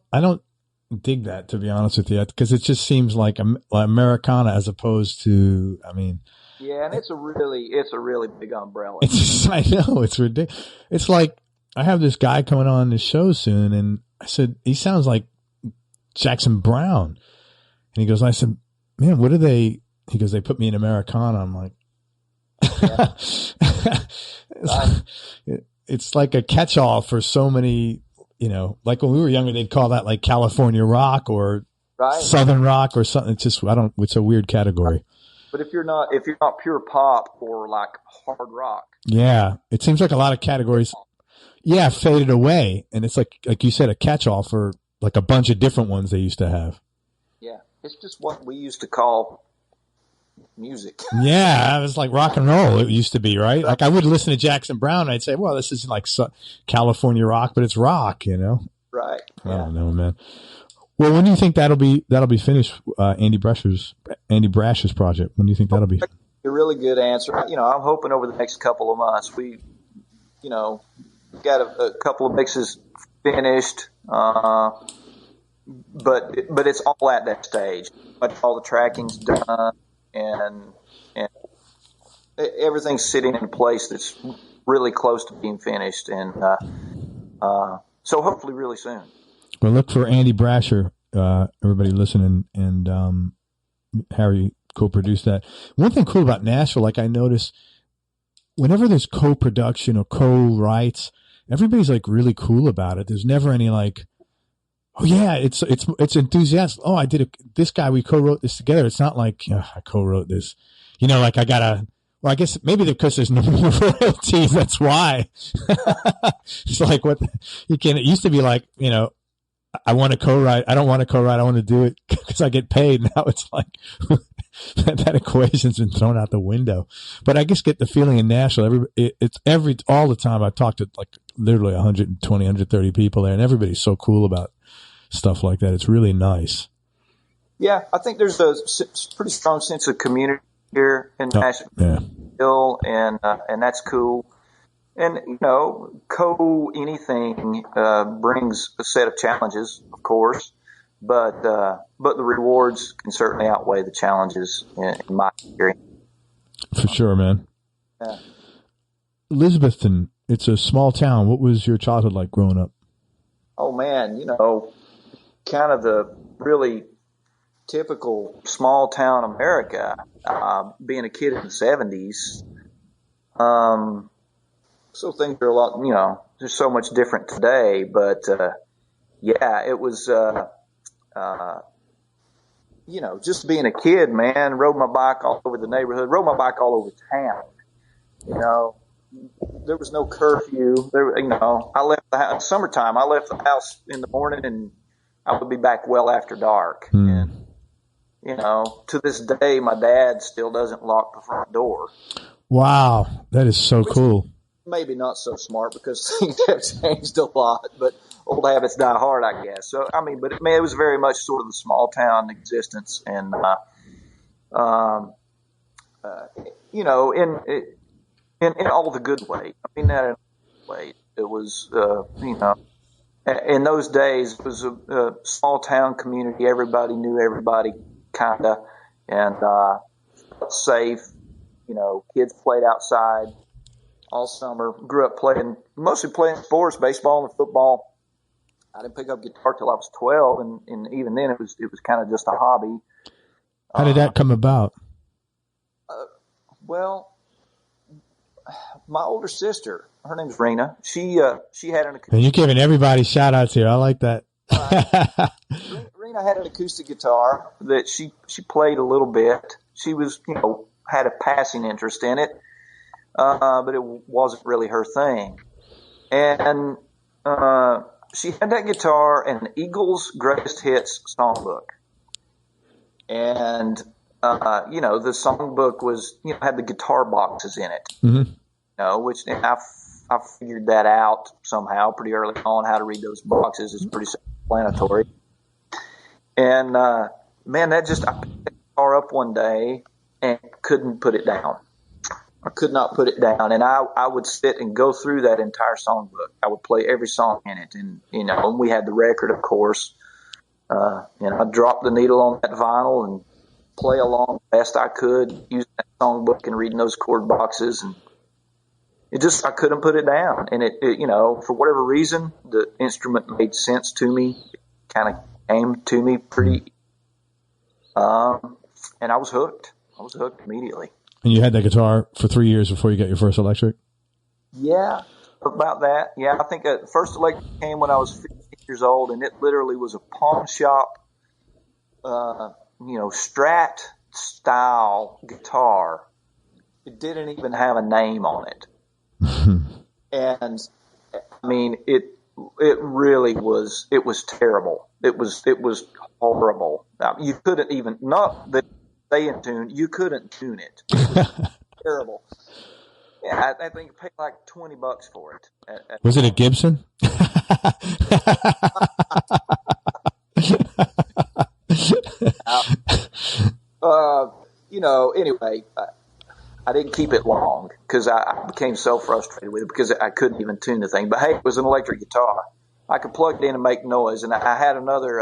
dig that, to be honest with you, because it just seems like Americana as opposed to, I mean. Yeah, and it's a really big umbrella. I know, it's ridiculous. It's like, I have this guy coming on this show soon, and I said, he sounds like Jackson Brown. And he goes, I said, man, what are they? He goes, they put me in Americana. I'm like, yeah. It's like a catch-all for so many, you know, like when we were younger, they'd call that like California rock or Southern rock or something. It's just, it's a weird category. But if you're not pure pop or like hard rock. Yeah. It seems like a lot of categories, faded away. And it's like you said, a catch-all for like a bunch of different ones they used to have. Yeah. It's just what we used to call music. Yeah, it was like rock and roll. It used to be, right? Like I would listen to Jackson Brown, and I'd say, "Well, this is like California rock, but it's rock," you know? Right. Yeah. I don't know, man. Well, when do you think that'll be finished? Andy Brash's project. When do you think that'll be? A really good answer. You know, I'm hoping over the next couple of months. We, you know, got a couple of mixes finished, but it's all at that stage. But all the tracking's done. And everything's sitting in a place that's really close to being finished, and so hopefully really soon. Well, look for Andy Brasher, everybody listening, and Harry co-produced that. One thing cool about Nashville, like I notice, whenever there's co-production or co-writes, everybody's like really cool about it. There's never any like, oh yeah, it's enthusiastic. Oh, this guy, we co-wrote this together. It's not like, I co-wrote this, you know, like I guess maybe because there's no more royalties. That's why. It's like it used to be like, you know, I want to co-write. I don't want to co-write. I want to do it because I get paid. Now it's like that equation's been thrown out the window. But I just get the feeling in Nashville, all the time. I talked to like literally 120, 130 people there, and everybody's so cool about stuff like that. It's really nice. Yeah, I think there's a pretty strong sense of community here in Nashville, and that's cool. And you know, anything brings a set of challenges, of course, but the rewards can certainly outweigh the challenges in my experience. For sure, man. Yeah. Elizabethton, it's a small town. What was your childhood like growing up? Oh man, you know, kind of the really typical small town America, being a kid in the 70s. So things are a lot, you know, there's so much different today, but, it was, you know, just being a kid, man, rode my bike all over the neighborhood, rode my bike all over town. You know, there was no curfew. I left the house, summertime, I left the house in the morning and I would be back well after dark. And, you know, to this day, my dad still doesn't lock the front door. Wow. That is so cool. Maybe not so smart because things have changed a lot, but old habits die hard, I guess. So, I mean, but it was very much sort of the small town existence, and you know, in all the good ways. I mean that in all the ways. It was, you know, in those days it was a small town community. Everybody knew everybody, kinda, and safe. You know, kids played outside all summer. Grew up mostly playing sports, baseball and football. I didn't pick up guitar till I was 12, and even then it was kind of just a hobby. How did that come about? Well, my older sister, her name's Rena. She had an acoustic. And you're giving everybody shout outs here. I like that. Rena had an acoustic guitar that she played a little bit. She was, had a passing interest in it, but it wasn't really her thing. And she had that guitar and the Eagles' Greatest Hits songbook. And, the songbook was, had the guitar boxes in it, which I figured that out somehow pretty early on, how to read those boxes. It's pretty self-explanatory. And, man, I picked the guitar up one day and couldn't put it down. I could not put it down. And I would sit and go through that entire songbook. I would play every song in it. And, and we had the record, of course. I'd drop the needle on that vinyl and play along best I could using that songbook and reading those chord boxes. And I couldn't put it down. And it for whatever reason, the instrument made sense to me. It kind of came to me pretty, and I was hooked. I was hooked immediately. And you had that guitar for 3 years before you got your first electric? Yeah, about that. Yeah, I think the first electric came when I was 15 years old, and it literally was a pawn shop, Strat style guitar. It didn't even have a name on it. And I mean, it really was, it was terrible. It was horrible. You couldn't even, not that stay in tune, you couldn't tune it. It was terrible. Yeah, I think I paid like $20 for it. Was it a Gibson? Anyway, I didn't keep it long because I became so frustrated with it because I couldn't even tune the thing. But hey, it was an electric guitar. I could plug it in and make noise. And I had another,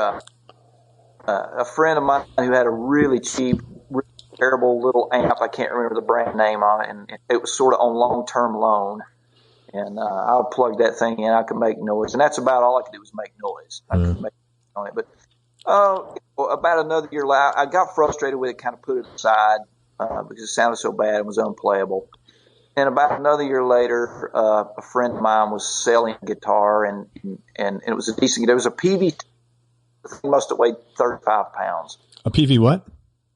a friend of mine who had a really cheap, really terrible little amp. I can't remember the brand name on it. And it was sort of on long-term loan. And I would plug that thing in. I could make noise. And that's about all I could do was make noise. I could make on it. But about another year later, I got frustrated with it, kind of put it aside because it sounded so bad and was unplayable. And about another year later, a friend of mine was selling a guitar, and it was a decent guitar. It was a PV. It must have weighed 35 pounds. A PV what?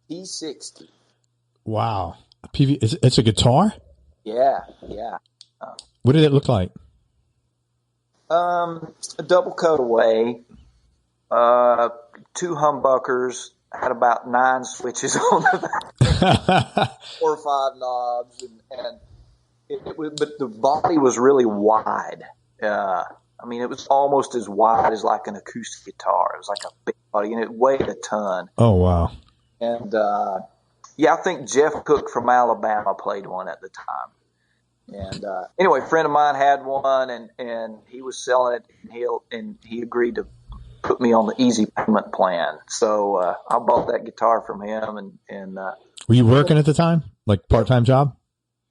P60. Wow. A PV. It's a guitar? Yeah. What did it look like? A double cutaway, 2 humbuckers, had about 9 switches on the back, 4 or 5 knobs, and but the body was really wide. It was almost as wide as like an acoustic guitar. It was like a big body, and it weighed a ton. Oh, wow. And, I think Jeff Cook from Alabama played one at the time. And anyway, a friend of mine had one, and he was selling it, and he agreed to put me on the easy payment plan. So I bought that guitar from him. And were you working at the time, like part-time job?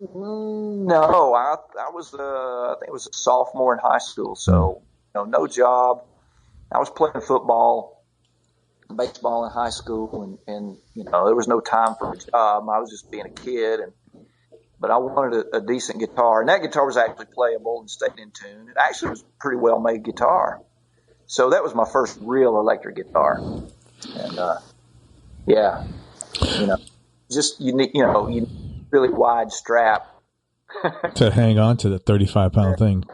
No, I was I think it was a sophomore in high school, so no job. I was playing football, baseball in high school, and there was no time for a job. I was just being a kid, but I wanted a decent guitar, and that guitar was actually playable and stayed in tune. It actually was a pretty well made guitar. So that was my first real electric guitar, and you need really wide strap to hang on to the 35-pound thing.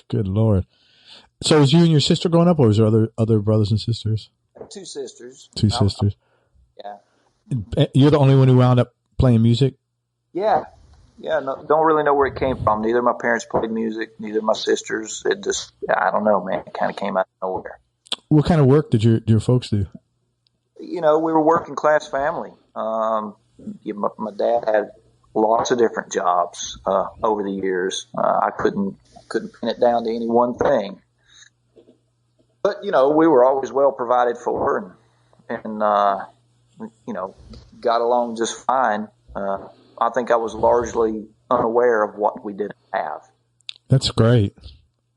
Good Lord! So was you and your sister growing up, or was there other brothers and sisters? 2 sisters. 2 sisters. Yeah. You're the only one who wound up playing music? Yeah. No, don't really know where it came from. Neither of my parents played music, neither of my sisters. It just, I don't know, man. It kind of came out of nowhere. What kind of work did your folks do? We were a working class family. My dad had lots of different jobs over the years. I couldn't pin it down to any one thing. But, we were always well provided for and got along just fine. I think I was largely unaware of what we didn't have. That's great.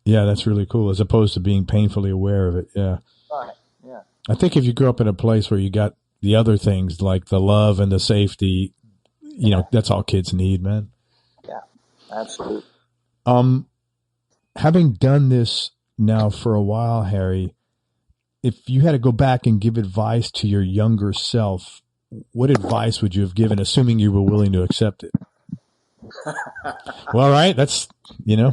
Yeah, that's really cool, as opposed to being painfully aware of it. Yeah. Right. Yeah. I think if you grew up in a place where you got the other things like the love and the safety, you know, that's all kids need, man. Yeah, absolutely. Having done this now for a while, Harry, if you had to go back and give advice to your younger self, what advice would you have given, assuming you were willing to accept it? Well, right. That's, you know.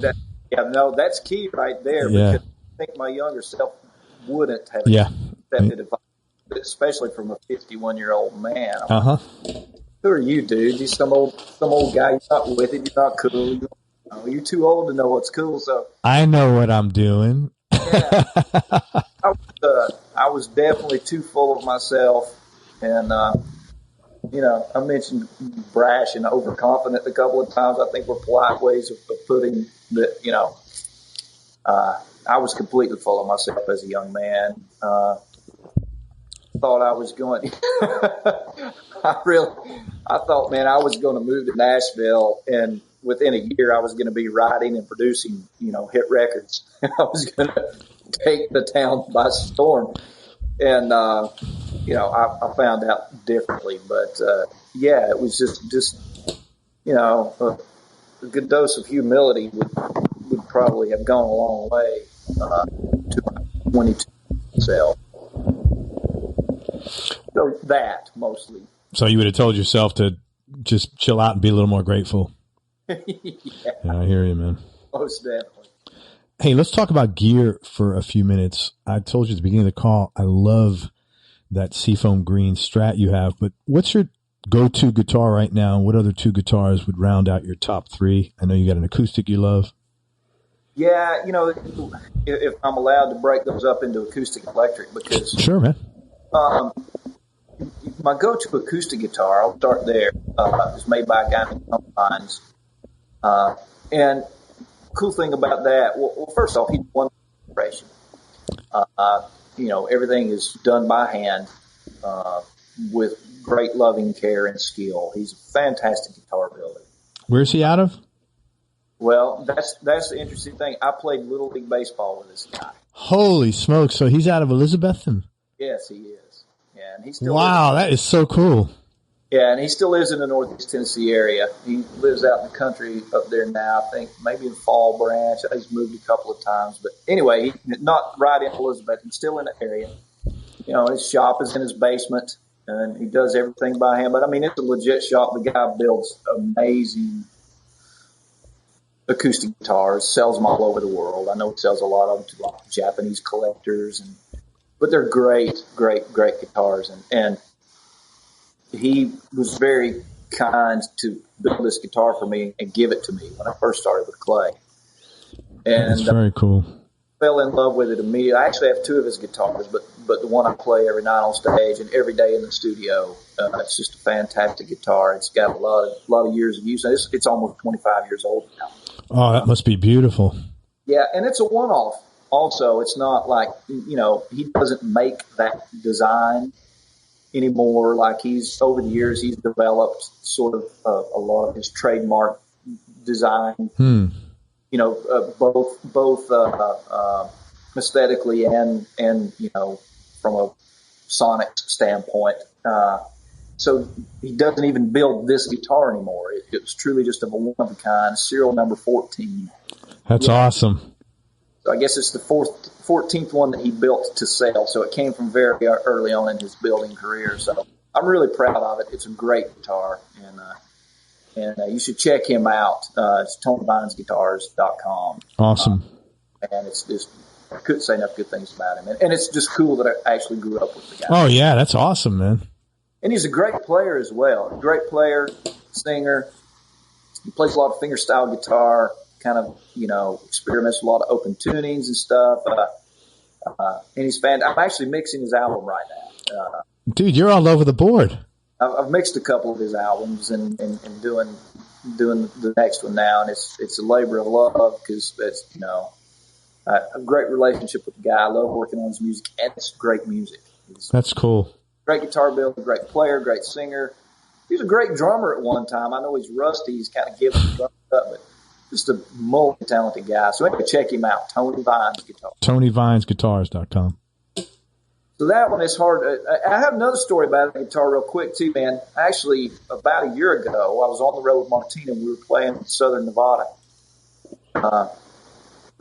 That's key right there. Yeah. Because I think my younger self wouldn't have accepted advice, especially from a 51-year-old man. Who are you, dude? You some old guy. You're not with it. You're not cool. You're too old to know what's cool. So I know what I'm doing. Yeah, I was definitely too full of myself, and I mentioned brash and overconfident a couple of times. I think were polite ways of putting that. I was completely full of myself as a young man. Thought I was going. I thought, man, I was going to move to Nashville, and within a year, I was going to be writing and producing, hit records. I was going to take the town by storm, and I found out differently. But it was just a good dose of humility would probably have gone a long way to my 22 self. So that mostly. So you would have told yourself to just chill out and be a little more grateful. Yeah, I hear you, man. Most definitely. Hey, let's talk about gear for a few minutes. I told you at the beginning of the call, I love that Seafoam Green Strat you have, but what's your go-to guitar right now? What other two guitars would round out your top three? I know you got an acoustic you love. Yeah, if I'm allowed to break those up into acoustic and electric, because sure, man. My go-to acoustic guitar, I'll start there, is made by a guy named Hobbies. And cool thing about that, well, first off, he's one generation. Everything is done by hand with great loving care and skill. He's a fantastic guitar builder. Where's he out of? Well, that's the interesting thing. I played Little League Baseball with this guy. Holy smokes. So he's out of Elizabethton? Yes, he is. Yeah, and he still that is so cool. Yeah, and he still lives in the Northeast Tennessee area. He lives out in the country up there now, I think maybe in Fall Branch. He's moved a couple of times. But anyway, he's not right in Elizabeth. He's still in the area. His shop is in his basement, and he does everything by hand. But, I mean, it's a legit shop. The guy builds amazing acoustic guitars, sells them all over the world. I know he sells a lot of them to like Japanese collectors, but they're great, great, great guitars. And he was very kind to build this guitar for me and give it to me when I first started with clay. And that's very cool. Fell in love with it immediately. I actually have two of his guitars, but the one I play every night on stage and every day in the studio. It's just a fantastic guitar. It's got a lot of years of use. It's almost 25 years old now. Oh, that must be beautiful. Yeah, and it's a one-off. Also, it's not like, he doesn't make that design anymore. Like over the years, he's developed sort of a lot of his trademark design, both aesthetically and from a sonic standpoint. So he doesn't even build this guitar anymore. It was truly just a one-of-a-kind, serial number 14. That's awesome. So I guess it's the 14th one that he built to sell. So it came from very early on in his building career. So I'm really proud of it. It's a great guitar, and you should check him out. It's TonyVinesGuitars.com. Awesome. And it's just, I couldn't say enough good things about him. And it's just cool that I actually grew up with the guy. Oh, yeah, that's awesome, man. And he's a great player as well. Great player, singer. He plays a lot of fingerstyle guitar, kind of, experiments with a lot of open tunings and stuff. And he's fantastic. I'm actually mixing his album right now. Dude, you're all over the board. I've mixed a couple of his albums and doing the next one now. And it's a labor of love because it's, a great relationship with the guy. I love working on his music, and it's great music. That's cool. Great guitar builder, great player, great singer. He was a great drummer at one time. I know he's rusty. He's kind of giving the drum up, but just a multi-talented guy. So anyway, check him out, Tony Vines Guitar. TonyVinesGuitars.com. So that one is hard. I have another story about the guitar real quick too, man. Actually, about a year ago, I was on the road with Martina. We were playing in southern Nevada, or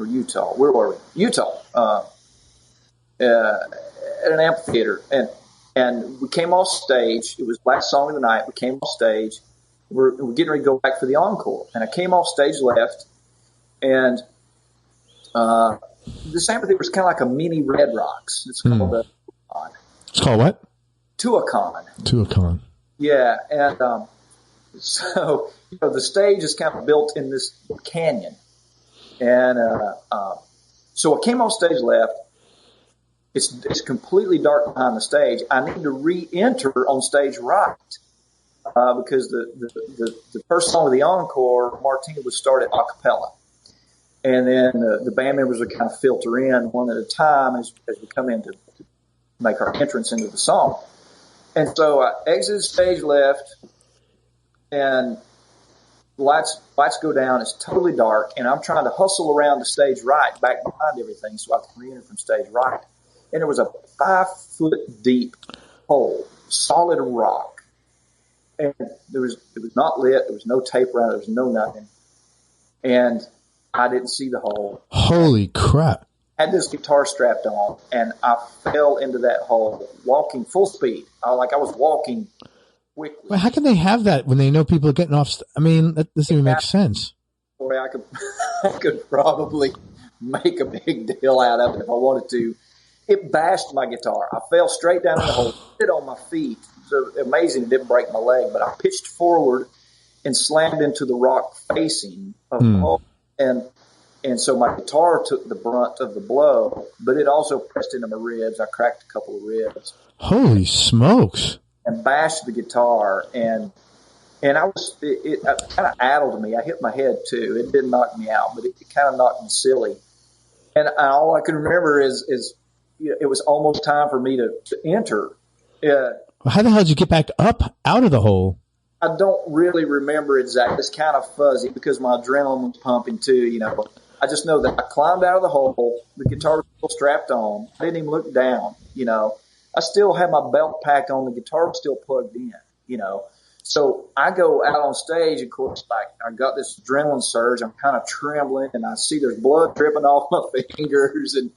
Utah. Where were we? Utah, at an amphitheater. And we came off stage. It was the last song of the night. We came off stage. We're getting ready to go back for the encore. And I came off stage left, and this amphitheater was kind of like a mini Red Rocks. It's called a It's called what? Tuacahn. Tuacahn. Yeah, and so the stage is kind of built in this canyon, and so I came off stage left. It's completely dark behind the stage. I need to re-enter on stage right because the first song of the encore, Martina would start at a cappella, and then the band members would kind of filter in one at a time as we come in to make our entrance into the song. And so I exited stage left, and lights go down. It's totally dark, and I'm trying to hustle around the stage right, back behind everything, so I can re-enter from stage right. And there was a 5-foot deep hole, solid rock, and it was not lit. There was no tape around it. There was no nothing, and I didn't see the hole. Holy crap! I had this guitar strapped on, and I fell into that hole, walking full speed. I was walking quickly. Well, how can they have that when they know people are getting off? I mean, that doesn't even make sense. Boy, I could probably make a big deal out of it if I wanted to. It bashed my guitar. I fell straight down in the hole, hit on my feet. So amazing, it didn't break my leg, but I pitched forward and slammed into the rock facing of the hole. And so my guitar took the brunt of the blow, but it also pressed into my ribs. I cracked a couple of ribs. Holy smokes! And bashed the guitar, and it kind of addled me. I hit my head too. It didn't knock me out, but it kind of knocked me silly. And all I can remember is it was almost time for me to enter. How the hell did you get back up out of the hole? I don't really remember exactly. It's kind of fuzzy because my adrenaline was pumping too, I just know that I climbed out of the hole. The guitar was still strapped on. I didn't even look down, I still had my belt packed on. The guitar was still plugged in, So I go out on stage. Of course, I got this adrenaline surge. I'm kind of trembling, and I see there's blood dripping off my fingers. And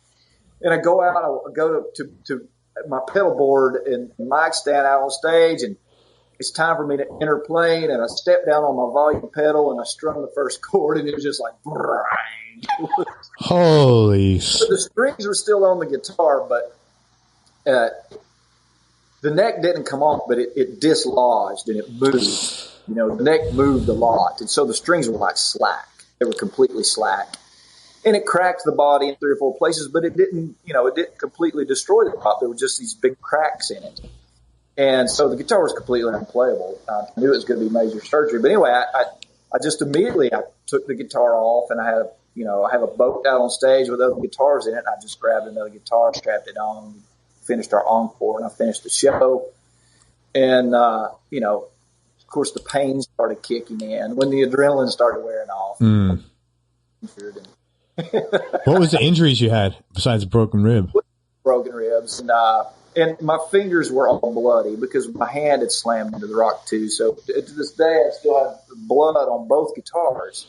I go out. I go to my pedal board and mic stand out on stage, and it's time for me to enter playing. And I step down on my volume pedal, and I strum the first chord, and it was just like, holy! So the strings were still on the guitar, but the neck didn't come off, but it dislodged and it moved. The neck moved a lot, and so the strings were like slack. They were completely slack. And it cracked the body in 3 or 4 places, but it didn't completely destroy the top. There were just these big cracks in it. And so the guitar was completely unplayable. I knew it was going to be major surgery. But anyway, I just immediately took the guitar off, and I have a boat out on stage with other guitars in it. And I just grabbed another guitar, strapped it on, finished our encore, and I finished the show. And, of course, the pain started kicking in when the adrenaline started wearing off. What was the injuries you had besides a broken rib? Broken ribs, and my fingers were all bloody because my hand had slammed into the rock too. So to this day, I still have blood on both guitars.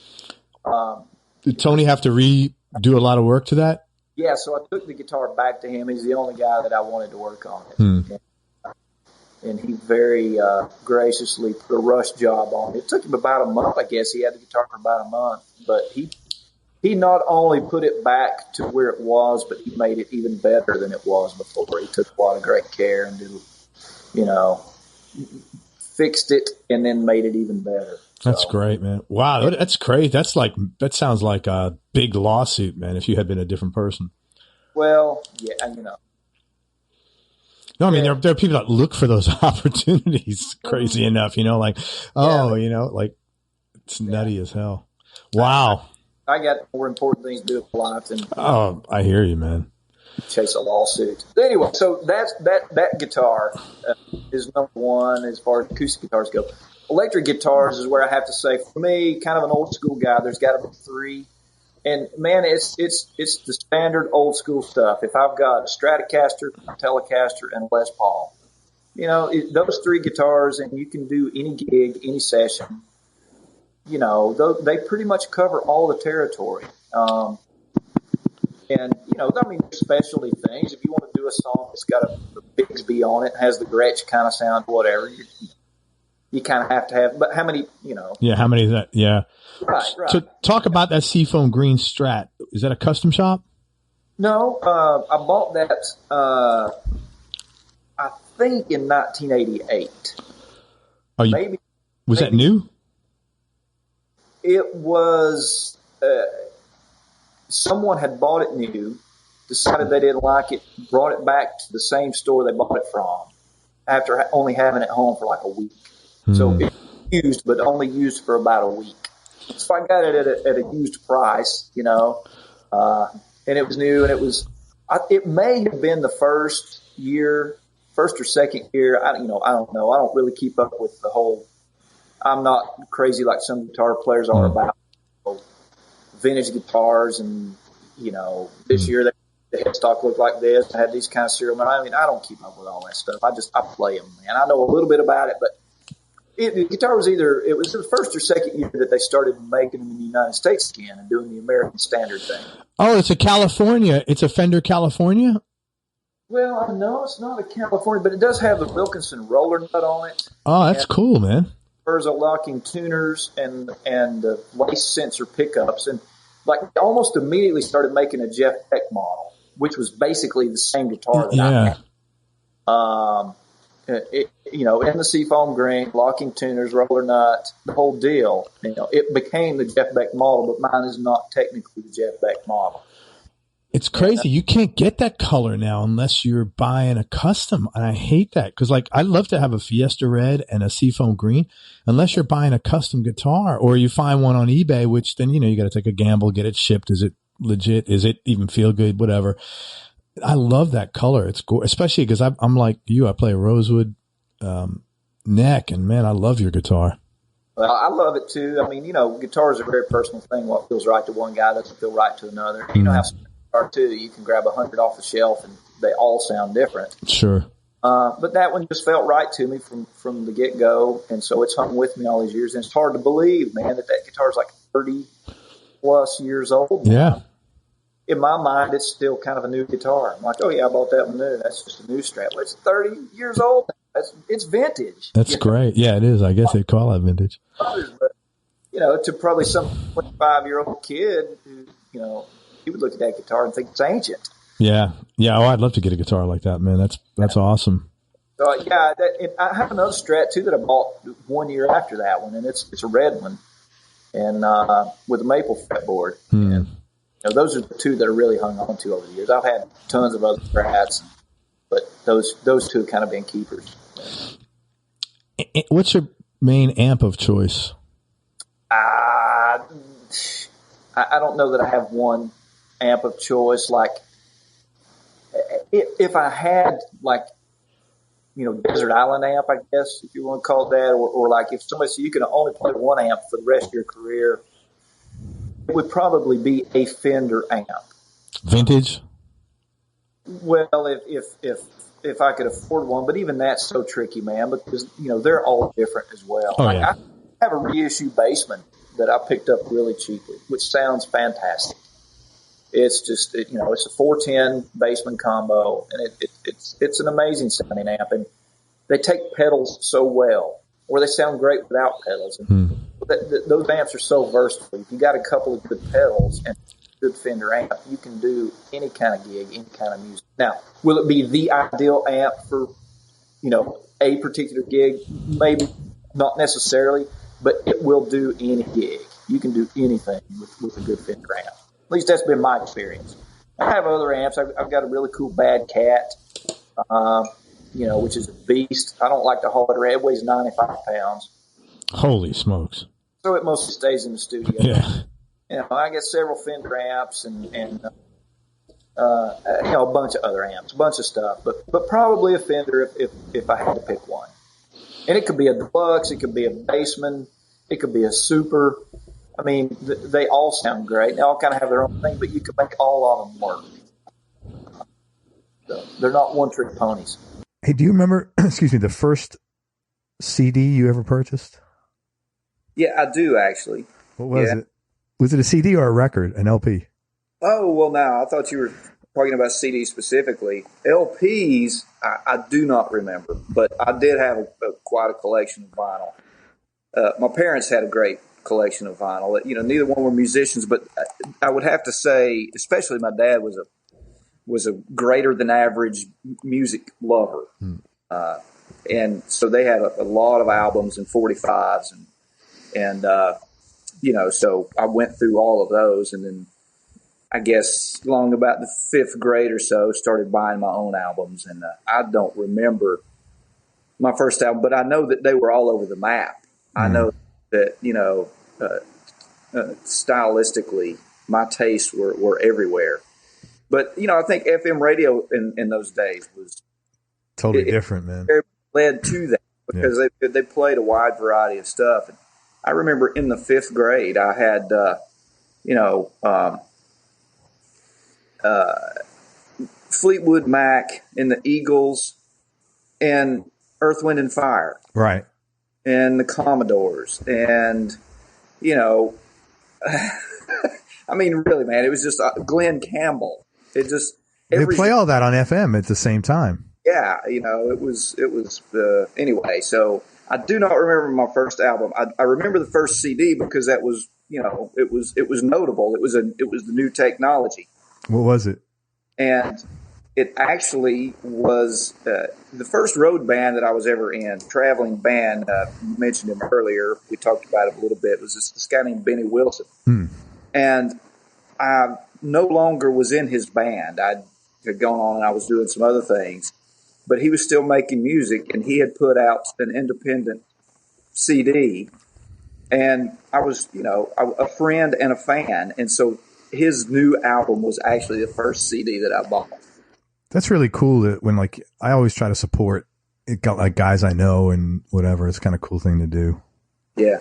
Did Tony have to redo a lot of work to that? Yeah, so I took the guitar back to him. He's the only guy that I wanted to work on it. And he very graciously put a rush job on it. It took him about a month, I guess. He had the guitar for about a month, but he not only put it back to where it was, but he made it even better than it was before. He took a lot of great care and fixed it and then made it even better. That's great, man. Wow, that's great. That sounds like a big lawsuit, man, if you had been a different person. Well, yeah, No, I mean, there are people that look for those opportunities, crazy enough, it's nutty as hell. Wow. I got more important things to do with life than I hear you, man. Chase a lawsuit. Anyway, so that guitar is number one as far as acoustic guitars go. electric guitars is where I have to say, for me, kind of an old school guy, there's got to be three. And man, it's the standard old school stuff. If I've got a Stratocaster, a Telecaster, and a Les Paul, those three guitars, and you can do any gig, any session. They pretty much cover all the territory. There's specialty things. If you want to do a song that's got a Bigsby on it, has the Gretsch kind of sound, whatever, you kind of have to have. But how many, Yeah, how many is that? Yeah. Right. So talk about that Seafoam Green Strat. Is that a custom shop? No, I bought that, I think in 1988. Maybe. Was that new? It was, someone had bought it new, decided they didn't like it, brought it back to the same store they bought it from after only having it home for like a week. So it was used, but only used for about a week. So I got it at a used price, and it was new, and it may have been the first or second year. I don't know. I don't really keep up with the whole. I'm not crazy like some guitar players are about vintage guitars, and this year the headstock looked like this. I had these kind of serial. I don't keep up with all that stuff. I play them, man. I know a little bit about it, but the guitar was it was the first or second year that they started making them in the United States again and doing the American standard thing. Oh, it's a Fender California? Well, no, it's not a California, but it does have the Wilkinson roller nut on it. Oh, that's cool, man. Verso locking tuners and the lace sensor pickups, and like almost immediately started making a Jeff Beck model, which was basically the same guitar that I had. In the Seafoam Green, locking tuners, roller nut, the whole deal. It became the Jeff Beck model, but mine is not technically the Jeff Beck model. It's crazy. You can't get that color now unless you're buying a custom. And I hate that because, I'd love to have a Fiesta Red and a Seafoam Green unless you're buying a custom guitar or you find one on eBay, which then, you got to take a gamble, get it shipped. Is it legit? Is it even feel good? Whatever. I love that color. It's gorgeous, especially because I'm like you. I play a rosewood neck, and man, I love your guitar. Well, I love it too. Guitar is a very personal thing. What feels right to one guy doesn't feel right to another. You know how guitar too. You can grab 100 off the shelf, and they all sound different. Sure. But that one just felt right to me from the get go, and so it's hung with me all these years. And it's hard to believe, man, that guitar is like 30 plus years old now. Yeah. In my mind, it's still kind of a new guitar. I'm like, oh yeah, I bought that one new. That's just a new Strat. Well, it's 30 years old. It's vintage. That's great. Yeah, it is. I guess they call it vintage. But, to probably some 25-year-old kid who, he would look at that guitar and think it's ancient. Yeah. Yeah. Oh, I'd love to get a guitar like that, man. That's awesome. So I have another Strat too that I bought 1 year after that one, and it's a red one, and with a maple fretboard. And, those are the two that I really hung on to over the years. I've had tons of other Strats, but those two have kind of been keepers. What's your main amp of choice? I don't know that I have one amp of choice. Like, if I had, Desert Island amp, I guess, if you want to call it that, or like if somebody said you can only play one amp for the rest of your career, it would probably be a Fender amp. Vintage? Well, if I could afford one, but even that's so tricky, man, because, they're all different as well. Oh, yeah. I have a reissue Bassman that I picked up really cheaply, which sounds fantastic. It's just, it's a 410 Bassman combo, and it's an amazing sounding amp, and they take pedals so well, or they sound great without pedals. And those amps are so versatile. If you got a couple of good pedals and good Fender amp, you can do any kind of gig, any kind of music. Now, will it be the ideal amp for, a particular gig? Maybe not necessarily, but it will do any gig. You can do anything with a good Fender amp. At least that's been my experience. I have other amps. I've got a really cool Bad Cat, which is a beast. I don't like to haul it around. It weighs 95 pounds. Holy smokes. So it mostly stays in the studio. Yeah. I get several Fender amps and a bunch of other amps, a bunch of stuff, but probably a Fender if I had to pick one. And it could be a deluxe, it could be a baseman, it could be a super. I mean, they all sound great. They all kind of have their own thing, but you can make all of them work. So they're not one-trick ponies. Hey, do you remember, excuse me, the first CD you ever purchased? Yeah, I do, actually. What was it? Was it a CD or a record, an LP? Oh, well, now, I thought you were talking about CDs specifically. LPs, I do not remember, but I did have quite a collection of vinyl. My parents had a great collection of vinyl. You know, neither one were musicians, but I would have to say, especially my dad was a greater than average music lover. And so they had a lot of albums and 45s and you know, so I went through all of those, and then I guess along about the 5th grade or so, started buying my own albums. And I don't remember my first album, but I know that they were all over the map. I know that, you know, stylistically, my tastes were everywhere. But, you know, I think FM radio in those days was totally different, man. It led to that because they played a wide variety of stuff. And I remember in the 5th grade, I had, you know, Fleetwood Mac and the Eagles and Earth, Wind and Fire. Right. And the Commodores. And, you know, I mean, really, man, it was just Glenn Campbell. It just they play all that on FM at the same time. Yeah, you know, it was anyway. So I do not remember my first album. I remember the first CD because that was, you know, it was notable. It was the new technology. What was it? And it actually was the first road band that I was ever in, traveling band. You mentioned him earlier. We talked about it a little bit. It was this guy named Benny Wilson. And I no longer was in his band. I had gone on and I was doing some other things. But he was still making music, and he had put out an independent CD. And I was, you know, a friend and a fan. And so his new album was actually the first CD that I bought. That's really cool that when, like, I always try to support it, got like guys I know and whatever. It's kind of a cool thing to do. Yeah.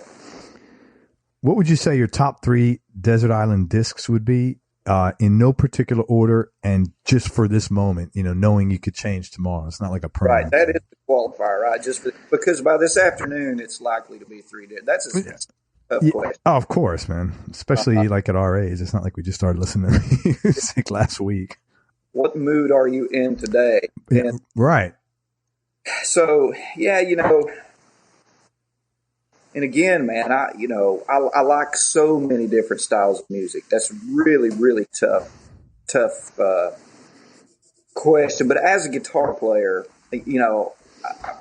What would you say your top 3 Desert Island discs would be, in no particular order, and just for this moment, you know, knowing you could change tomorrow? It's not like a permanent. Right. That is the qualifier, right? Just because by this afternoon, it's likely to be 3 days. That's a tough question. Oh, of course, man. Especially like at our age. It's not like we just started listening to music last week. What mood are you in today? Yeah, right. So, yeah, you know, and again, man, I like so many different styles of music. That's really, really tough question. But as a guitar player, you know,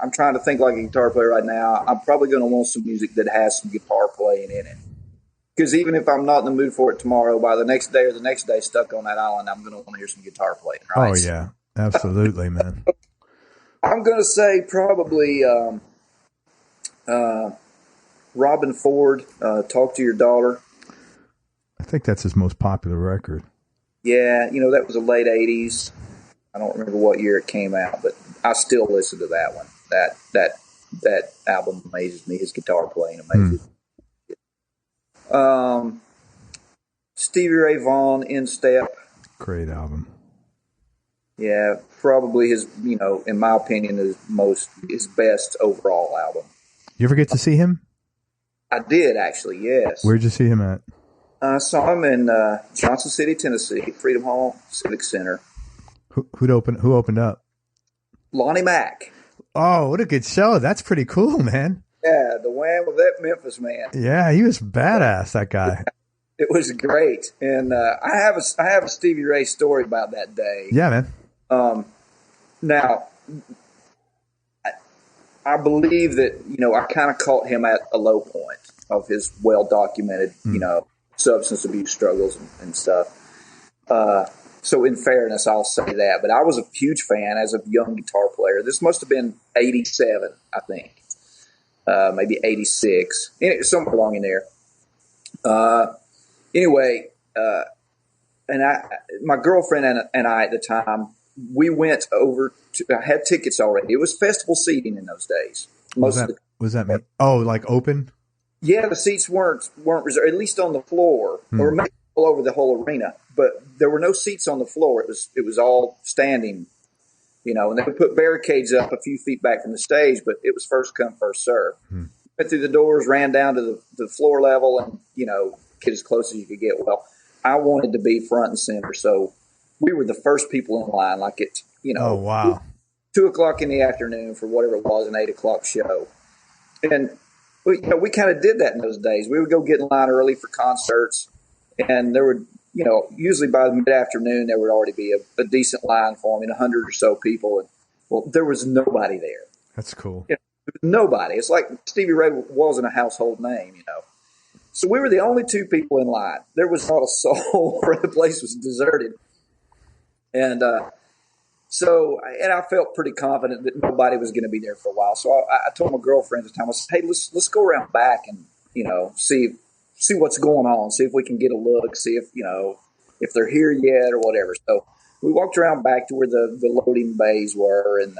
I'm trying to think like a guitar player right now. I'm probably going to want some music that has some guitar playing in it. Because even if I'm not in the mood for it tomorrow, by the next day or the next day stuck on that island, I'm going to want to hear some guitar playing, right? Oh, yeah. Absolutely, man. I'm going to say probably Robin Ford, Talk to Your Daughter. I think that's his most popular record. Yeah, you know, that was the late 80s. I don't remember what year it came out, but I still listen to that one. That album amazes me. His guitar playing amazes me. Stevie Ray Vaughan, In Step. Great album. Yeah, probably his, you know, in my opinion, his best overall album. You ever get to see him? I did, actually, yes. Where'd you see him at? I saw him in Johnson City, Tennessee, Freedom Hall Civic Center. Who opened up? Lonnie Mac. Oh, what a good show. That's pretty cool, man. Yeah, the Wham with that Memphis man. Yeah, he was badass, that guy. It was great. And I have a Stevie Ray story about that day. Yeah, man. Now, I believe that, you know, I kind of caught him at a low point of his well-documented, you know, substance abuse struggles and stuff. So in fairness, I'll say that. But I was a huge fan as a young guitar player. This must have been 87, I think. Maybe 86. Somewhere along in there. Anyway, and my girlfriend and I at the time, we went over to, I had tickets already. It was festival seating in those days. Most of the What does that mean? Oh, like open? Yeah, the seats weren't reserved, at least on the floor, or maybe all over the whole arena. But there were no seats on the floor. It was all standing, and they would put barricades up a few feet back from the stage, but it was first come, first serve. Went through the doors, ran down to the floor level, and get as close as you could get. Well, I wanted to be front and center, so we were the first people in line. Like Oh wow, 2:00 in the afternoon for whatever it was, an 8:00 show, and we kind of did that in those days. We would go get in line early for concerts, and there would, usually by the mid-afternoon, there would already be a decent line forming, 100 or so people. And, well, there was nobody there. That's cool. There was nobody. It's like Stevie Ray wasn't a household name, So we were the only two people in line. There was not a soul, or the place was deserted. And and I felt pretty confident that nobody was going to be there for a while. So I told my girlfriend at the time, I said, hey, let's go around back and, see what's going on, see if we can get a look, see if they're here yet or whatever. So we walked around back to where the loading bays were, and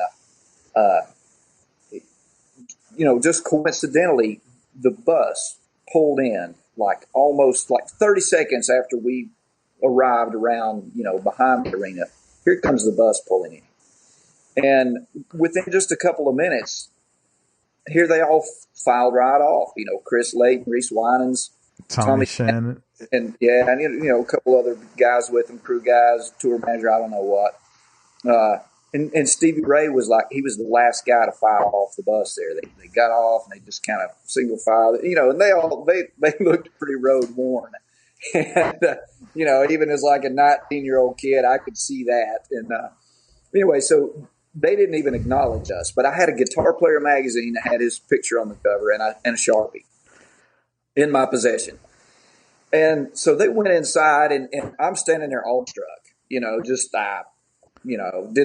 just coincidentally, the bus pulled in almost 30 seconds after we arrived around, behind the arena. Here comes the bus pulling in. And within just a couple of minutes, here they all filed right off. Chris Layton, Reese Winans, Tommy Shannon. And a couple other guys with him, crew guys, tour manager, I don't know what. And Stevie Ray was he was the last guy to file off the bus there. They got off and they just kind of single filed, and they looked pretty road worn. And, even as a 19-year-old kid, I could see that. And anyway, so they didn't even acknowledge us. But I had a Guitar Player magazine that had his picture on the cover and a Sharpie in my possession. And so they went inside, and I'm standing there awestruck, didn't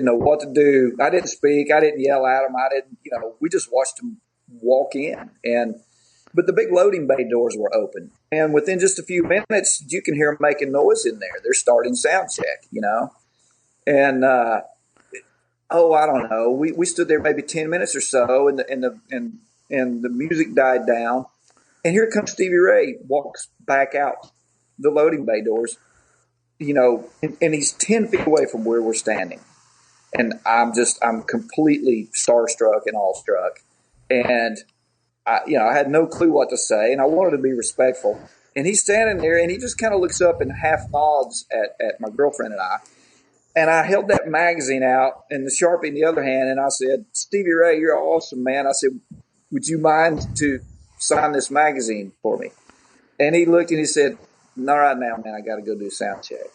know what to do. I didn't speak. I didn't yell at them. We just watched them walk in. But the big loading bay doors were open. And within just a few minutes, you can hear them making noise in there. They're starting sound check, And, I don't know. We stood there maybe 10 minutes or so, and the music died down. And here comes Stevie Ray, walks back out the loading bay doors, and he's 10 feet away from where we're standing. And I'm completely starstruck and awestruck. And I had no clue what to say, and I wanted to be respectful. And he's standing there, and he just kind of looks up and half nods at my girlfriend and I. And I held that magazine out and the Sharpie in the other hand, and I said, Stevie Ray, you're awesome, man. I said, would you mind to sign this magazine for me? And he looked and he said, not right now, man. I got to go do sound check.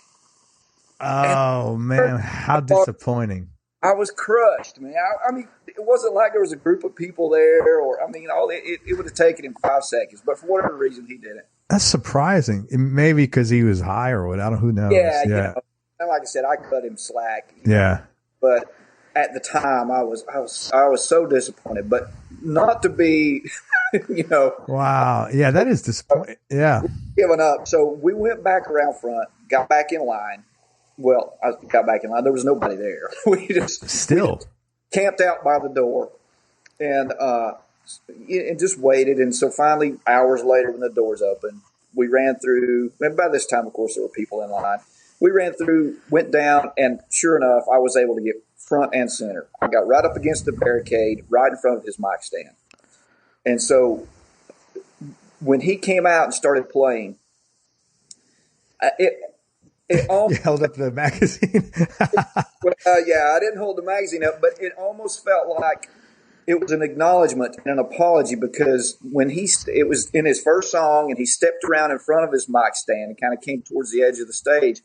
Oh, man, how disappointing. I was crushed, man. I mean, it wasn't like there was a group of people there, it would have taken him 5 seconds, but for whatever reason, he did it. That's surprising. Maybe because he was high or what? I don't know. Who knows? Yeah. And like I said, I cut him slack. Yeah. But at the time, I was so disappointed, but not to be, Wow. Yeah, that is disappointing. Yeah. Giving up. So we went back around front, got back in line. Well, I got back in line. There was nobody there. We just camped out by the door and just waited. And so finally, hours later, when the doors opened, we ran through. And by this time, of course, there were people in line. We ran through, went down, and sure enough, I was able to get front and center. I got right up against the barricade, right in front of his mic stand. And so when he came out and started playing, it almost, you held up the magazine. I didn't hold the magazine up, but it almost felt like it was an acknowledgement and an apology, because when it was in his first song and he stepped around in front of his mic stand and kind of came towards the edge of the stage,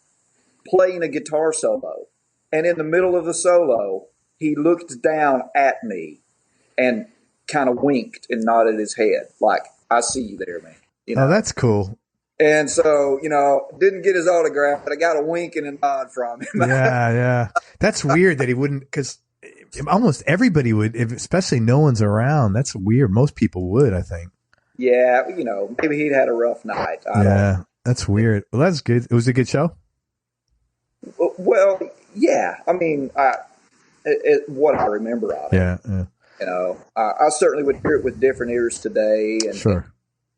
playing a guitar solo. And in the middle of the solo, he looked down at me and kind of winked and nodded his head like, I see you there, man. Oh, that's cool. And so, didn't get his autograph, but I got a wink and a nod from him. Yeah. That's weird that he wouldn't, because almost everybody would, especially no one's around. That's weird. Most people would, I think. Yeah, maybe he'd had a rough night. I don't know. That's weird. Well, that's good. It was a good show? Well, yeah. I mean, what I remember of it. Yeah. You know, I certainly would hear it with different ears today. And, Sure.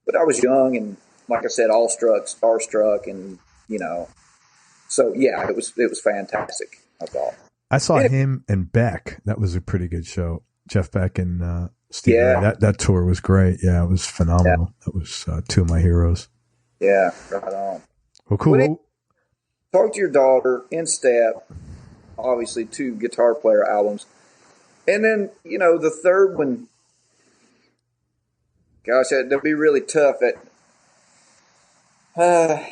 but I was young and, like I said, starstruck, and you know, so yeah, it was fantastic. I thought. I saw him and Beck. That was a pretty good show. Jeff Beck and Steve. Yeah. That tour was great. Yeah, it was phenomenal. Yeah. That was two of my heroes. Yeah, right on. Well, cool. Talk to your daughter, In Step, obviously 2 guitar player albums. And then, you know, the third one, gosh, that'd be really tough. A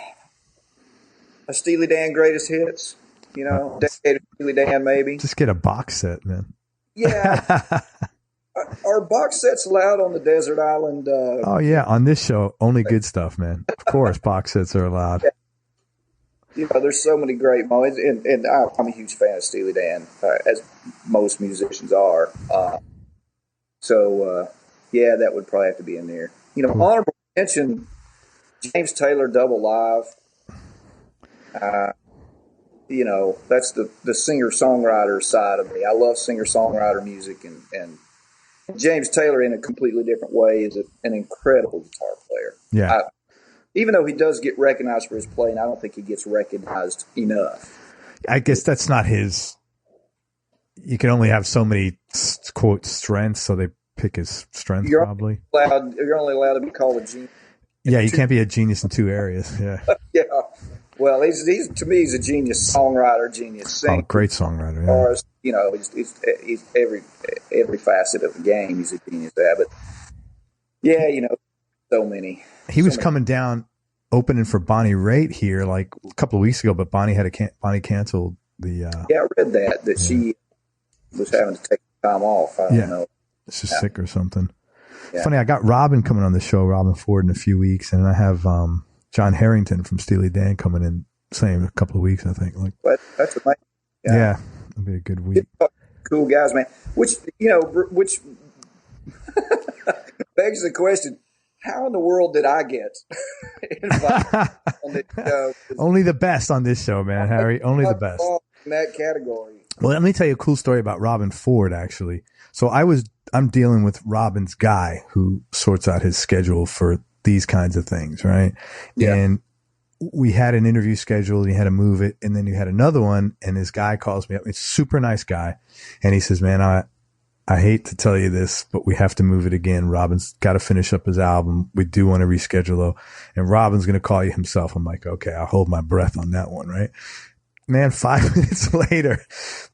Steely Dan Greatest Hits, you know, Decade of Steely Dan, maybe. Just get a box set, man. Yeah. Are box sets allowed on the Desert Island? Oh, yeah. On this show, only good stuff, man. Of course, box sets are allowed. Yeah. You know, there's so many great moments, and I'm a huge fan of Steely Dan, as most musicians are. Yeah, that would probably have to be in there. You know, honorable mention, James Taylor Double Live. You know, that's the singer-songwriter side of me. I love singer-songwriter music, and James Taylor, in a completely different way, is an incredible guitar player. Yeah. Even though he does get recognized for his playing, I don't think he gets recognized enough. I guess that's not his. You can only have so many, quote, strengths, so they pick his strengths, probably. You're only allowed to be called a genius. Yeah, you can't be a genius in 2 areas. Yeah. Yeah. Well, he's to me, he's a genius songwriter, genius singer. Oh, great songwriter. Yeah. You know, he's every facet of the game. He's a genius at. But yeah, you know, so many. He was coming down opening for Bonnie Raitt here like a couple of weeks ago, but Bonnie canceled the. Yeah, I read that she was having to take time off. I don't know. She's sick or something. Yeah. Funny, I got Robin coming on the show, Robin Ford, in a few weeks, and I have John Harrington from Steely Dan coming in, same a couple of weeks, I think. Like, that's amazing. Yeah, it'll be a good week. Cool guys, man. Which begs the question: how in the world did I get invited on this show? Only the best on this show, man, Harry. Only the best in that category. Well, let me tell you a cool story about Robin Ford, actually. So I'm dealing with Robin's guy who sorts out his schedule for these kinds of things, right? Yeah. And we had an interview scheduled, he had to move it, and then you had another one, and this guy calls me up. It's a super nice guy. And he says, man, I hate to tell you this, but we have to move it again. Robin's got to finish up his album. We do want to reschedule though. And Robin's going to call you himself. I'm like, okay, I'll hold my breath on that one, right? Man, 5 minutes later,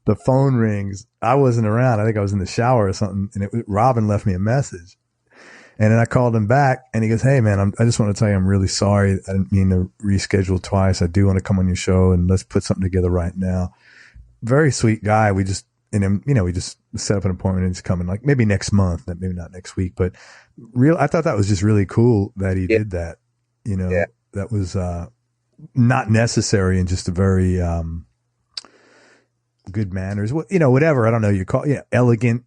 the phone rings. I wasn't around. I think I was in the shower or something. And Robin left me a message. And then I called him back and he goes, hey man, I just want to tell you, I'm really sorry. I didn't mean to reschedule twice. I do want to come on your show and let's put something together right now. Very sweet guy. We just set up an appointment and he's coming like maybe next month, maybe not next week, but I thought that was just really cool that he did that. You know, that was, not necessary and just a very, good manners, whatever. I don't know. You call, elegant,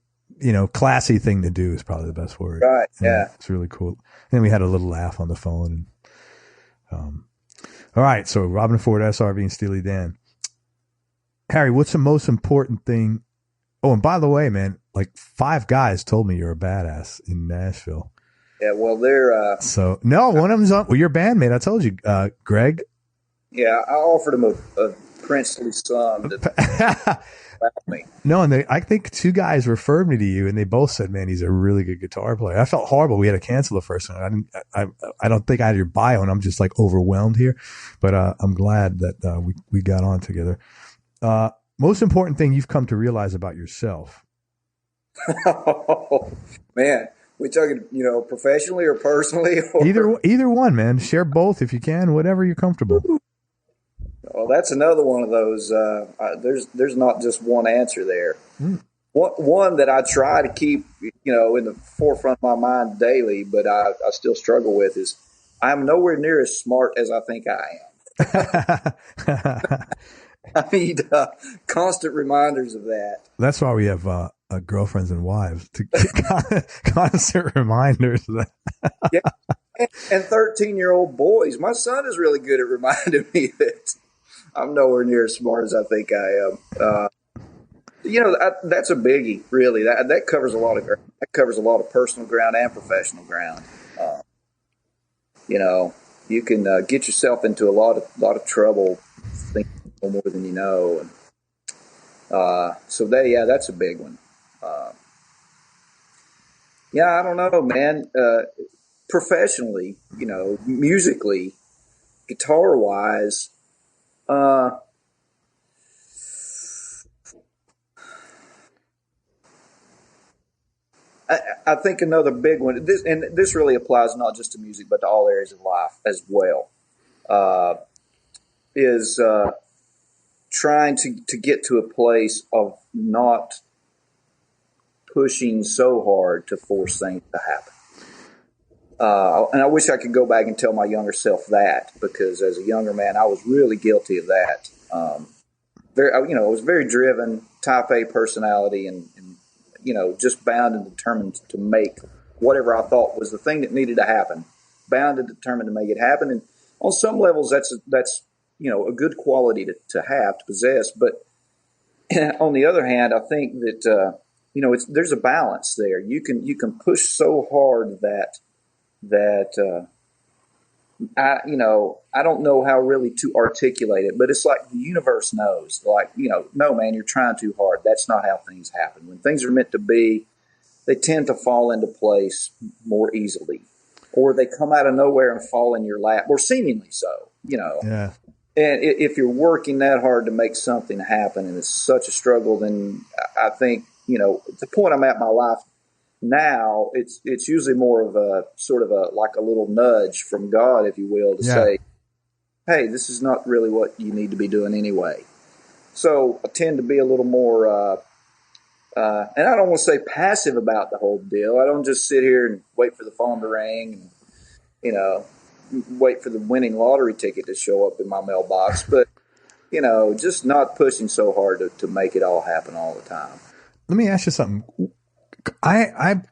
classy thing to do is probably the best word. Right. Yeah. It's really cool. And then we had a little laugh on the phone. And, all right. So Robin Ford, SRV, and Steely Dan. Harry, what's the most important thing? Oh, and by the way, man, like 5 guys told me you're a badass in Nashville. Yeah. Well, they're, no, one of them's on, your bandmate. I told you, Greg. Yeah. I offered him a princely sum to me. No, and I think 2 guys referred me to you, and they both said, "Man, he's a really good guitar player." I felt horrible. We had to cancel the first one. I don't think I had your bio, and I'm just like overwhelmed here. But I'm glad that we got on together. Most important thing you've come to realize about yourself. Oh man, we talking professionally or personally? Or? Either one, man. Share both if you can. Whatever you're comfortable. Well, that's another one of those. There's not just one answer there. One that I try to keep, in the forefront of my mind daily, but I still struggle with is I'm nowhere near as smart as I think I am. I need constant reminders of that. That's why we have girlfriends and wives to get constant reminders of that. Yeah, and 13-year-old boys. My son is really good at reminding me that I'm nowhere near as smart as I think I am. That's a biggie, really. That covers a lot of ground. That covers a lot of personal ground and professional ground. You can get yourself into a lot of trouble thinking more than you know. And, that's a big one. I don't know, man. Professionally, musically, guitar wise, I think another big one, this really applies not just to music, but to all areas of life as well, is trying to get to a place of not pushing so hard to force things to happen. And I wish I could go back and tell my younger self that, because as a younger man, I was really guilty of that. I was very driven, type A personality, and just bound and determined to make whatever I thought was the thing that needed to happen, bound and determined to make it happen. And on some levels, that's a good quality to have, to possess. But on the other hand, I think that, there's a balance there. You can push so hard that I don't know how really to articulate it, but it's like the universe knows, like, no, man, you're trying too hard. That's not how things happen. When things are meant to be, they tend to fall into place more easily, or they come out of nowhere and fall in your lap, or seemingly so, Yeah. And if you're working that hard to make something happen and it's such a struggle, then I think, the point I'm at in my life now, it's usually more of a sort of like a little nudge from God, if you will, to say, hey, this is not really what you need to be doing anyway. So I tend to be a little more, and I don't want to say passive about the whole deal. I don't just sit here and wait for the phone to ring and, wait for the winning lottery ticket to show up in my mailbox, but, just not pushing so hard to make it all happen all the time. Let me ask you something. I've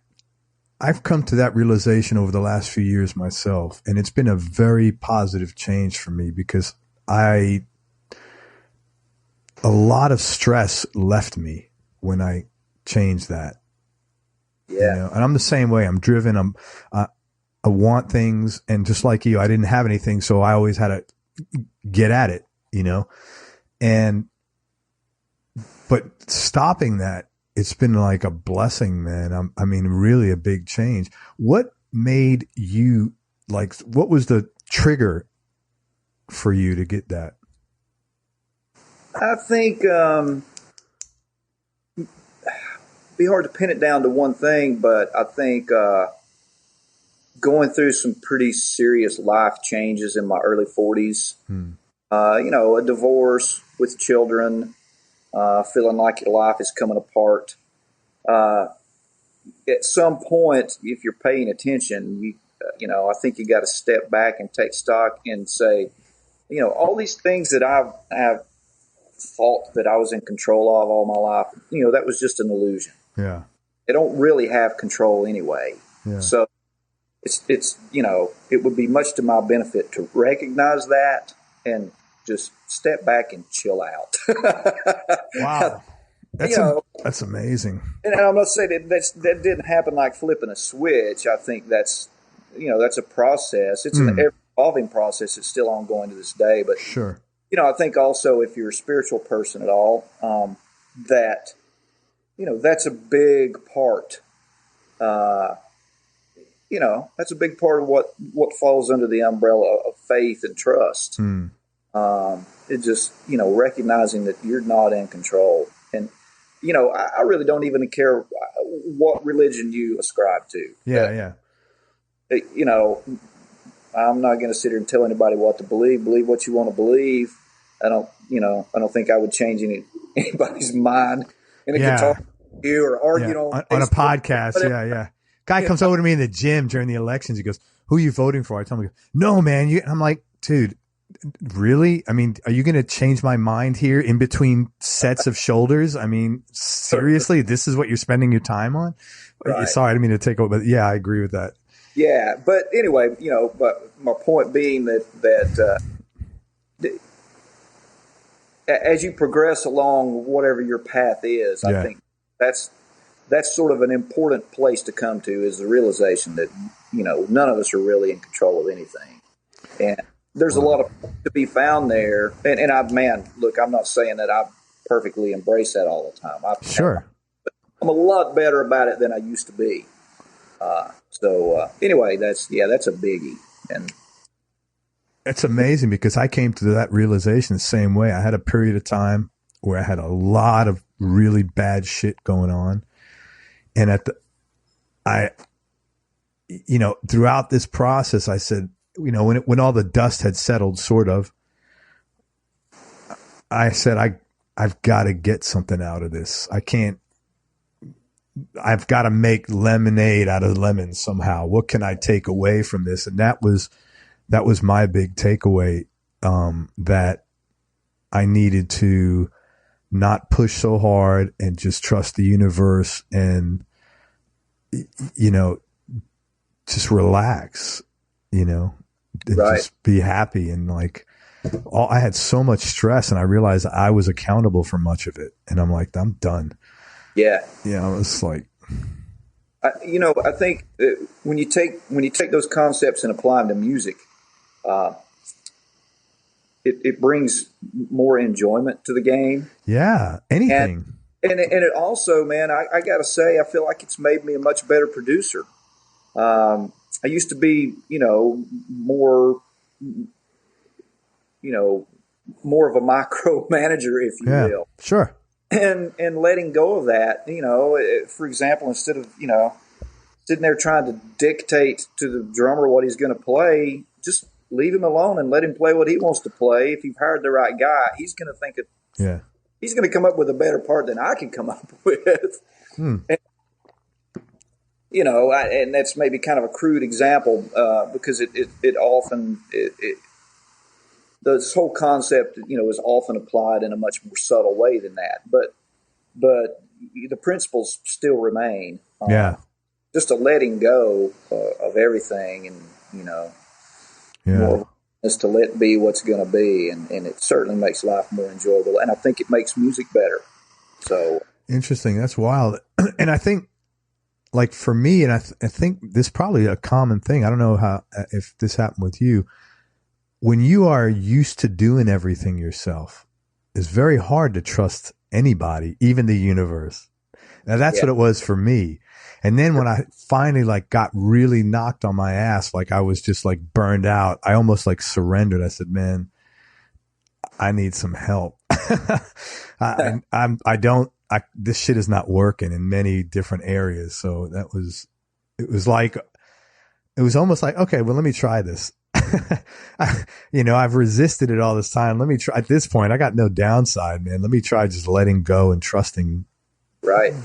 come to that realization over the last few years myself, and it's been a very positive change for me, because a lot of stress left me when I changed that. Yeah. And I'm the same way. I'm driven. I want things, and just like you, I didn't have anything, so I always had to get at it, but stopping that, it's been like a blessing, man. Really a big change. What made you, what was the trigger for you to get that? I think be hard to pin it down to one thing, but I think going through some pretty serious life changes in my early 40s, a divorce with children, feeling like your life is coming apart. At some point, if you're paying attention, I think you got to step back and take stock and say, all these things that I've thought that I was in control of all my life, that was just an illusion. Yeah. They don't really have control anyway. Yeah. So it's it would be much to my benefit to recognize that and just step back and chill out. Wow. That's amazing. And I'm not saying that didn't happen like flipping a switch. I think that's a process. It's an evolving process. It's still ongoing to this day. But sure. I think also if you're a spiritual person at all, that that's a big part. That's a big part of what falls under the umbrella of faith and trust. It just recognizing that you're not in control. And I really don't even care what religion you ascribe to. Yeah. I'm not going to sit here and tell anybody what to believe. Believe what you want to believe. I don't think I would change anybody's mind in a guitar review or argue on a podcast. Yeah. Guy comes over to me in the gym during the elections. He goes, "Who are you voting for?" I tell him, "No, man." I'm like, dude, really? Are you going to change my mind here in between sets of shoulders? Seriously, this is what you're spending your time on? Right. Sorry, I didn't mean to take over, but yeah, I agree with that. Yeah. But anyway, but my point being that as you progress along whatever your path is, I think that's sort of an important place to come to, is the realization that, none of us are really in control of anything. And there's a lot of to be found there. And look, I'm not saying that I perfectly embrace that all the time. Sure. I'm a lot better about it than I used to be. Anyway, that's a biggie. And it's amazing, because I came to that realization the same way. I had a period of time where I had a lot of really bad shit going on. And throughout this process, I said, when all the dust had settled, sort of, I said, I've got to get something out of this. I've got to make lemonade out of lemons somehow. What can I take away from this? And that was my big takeaway, that I needed to not push so hard and just trust the universe and, just relax, and just be happy. And I had so much stress, and I realized I was accountable for much of it. And I'm like, I'm done. Yeah. I was like, I think when you take those concepts and apply them to music, it brings more enjoyment to the game. Yeah. Anything. And it also, man, I got to say, I feel like it's made me a much better producer. I used to be, more of a micromanager, if you will. Sure. And letting go of that, for example, instead of, sitting there trying to dictate to the drummer what he's going to play, just leave him alone and let him play what he wants to play. If you've hired the right guy, he's going to think he's going to come up with a better part than I can come up with. And, and that's maybe kind of a crude example, because it often this whole concept, is often applied in a much more subtle way than that. But the principles still remain. Just a letting go of everything, and more is to let be what's going to be, and it certainly makes life more enjoyable. And I think it makes music better. So interesting. That's wild. And I think, like for me, and I think this is probably a common thing. I don't know if this happened with you. When you are used to doing everything yourself, it's very hard to trust anybody, even the universe. Now that's what it was for me. And then when I finally got really knocked on my ass, I was just burned out, I almost surrendered. I said, man, I need some help. This shit is not working in many different areas. So it was almost like, okay, well, let me try this. I've resisted it all this time. Let me try. At this point, I got no downside, man. Let me try just letting go and trusting. Right.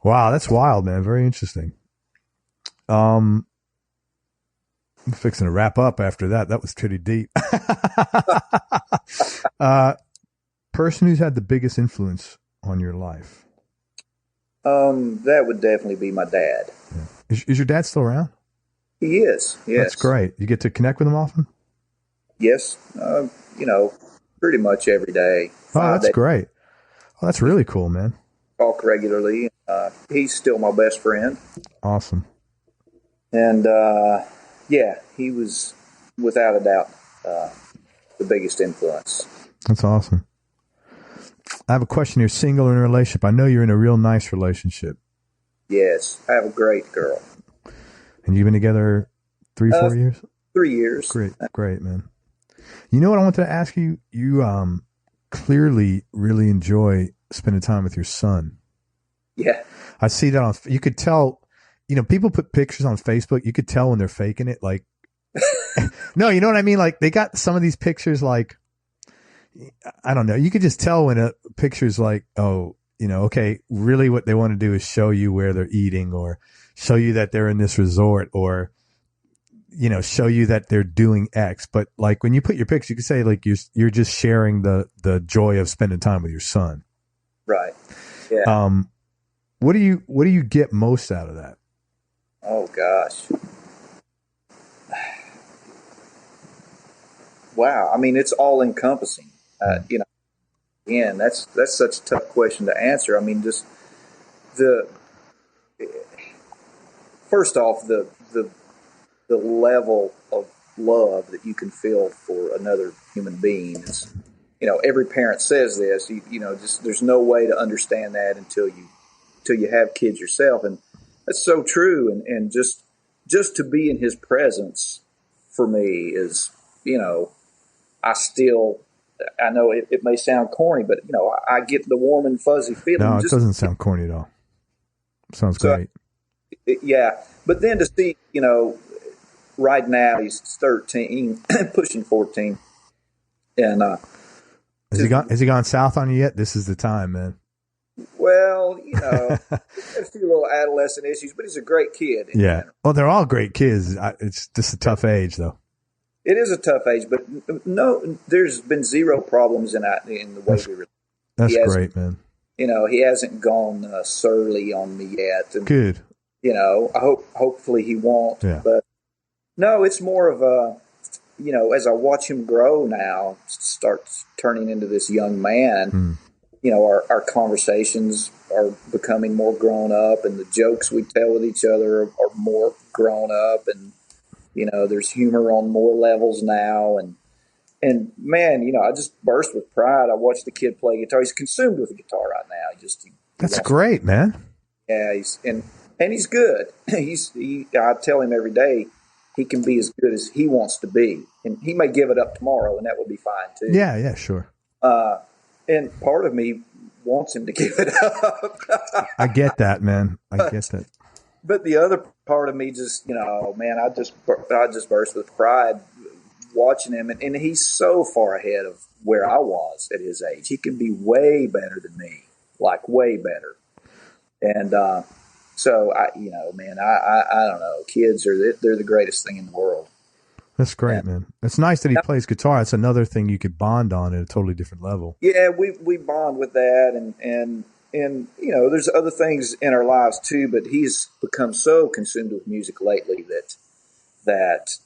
Wow, that's wild, man. Very interesting. I'm fixing to wrap up after that. That was pretty deep. Person who's had the biggest influence on your life? That would definitely be my dad. Yeah. Is your dad still around? He is. Yes. That's great. You get to connect with him often? Yes. Pretty much every day. Oh, that's great. Oh, that's really cool, man. Talk regularly. He's still my best friend. Awesome. And he was without a doubt the biggest influence. That's awesome. I have a question here. Single or in a relationship? I know you're in a real nice relationship. Yes. I have a great girl. And you've been together 3-4 years? 3 years. Great, man. You know what I wanted to ask you? You clearly really enjoy spending time with your son. Yeah. I see that you could tell, people put pictures on Facebook. You could tell when they're faking it. No, you know what I mean? They got some of these pictures, I don't know. You could just tell when a picture's okay, really what they want to do is show you where they're eating, or show you that they're in this resort, or, show you that they're doing X. But when you put your picture, you could say you're just sharing the joy of spending time with your son. Right. Yeah. What do you get most out of that? Oh gosh. Wow. I mean, it's all encompassing. You know, again, that's such a tough question to answer. I mean, just the first off, the level of love that you can feel for another human being is, you know, every parent says this. You know, just there's no way to understand that until you have kids yourself, and that's so true. And just to be in his presence for me is, you know, I know it may sound corny, but, you know, I get the warm and fuzzy feeling. No, it doesn't sound corny at all. Sounds great. Yeah. But then to see, you know, right now he's 13, pushing 14. And has he gone south on you yet? This is the time, man. Well, you know, a few little adolescent issues, but he's a great kid. Yeah. Well, they're all great kids. It's just a tough age, though. It is a tough age, but no, there's been zero problems in the way we relate. That's great, man. You know, he hasn't gone surly on me yet. And, good. You know, hopefully he won't. Yeah. But no, it's more of a, you know, as I watch him grow now, starts turning into this young man, you know, our conversations are becoming more grown up, and the jokes we tell with each other are more grown up, and, you know, there's humor on more levels now. And man, you know, I just burst with pride. I watched the kid play guitar. He's consumed with the guitar right now. That's great, man. Yeah. He's good. I tell him every day he can be as good as he wants to be, and he may give it up tomorrow, and that would be fine too. Yeah. Sure. And part of me wants him to give it up. I get that, man. I get that. But the other part of me just, you know, man, I just burst with pride watching him. And he's so far ahead of where I was at his age. He can be way better than me, like way better. And so, you know, man, I don't know. Kids they're the greatest thing in the world. That's great, man. It's nice that he plays guitar. It's another thing you could bond on at a totally different level. Yeah, we bond with that, and you know, there's other things in our lives too. But he's become so consumed with music lately that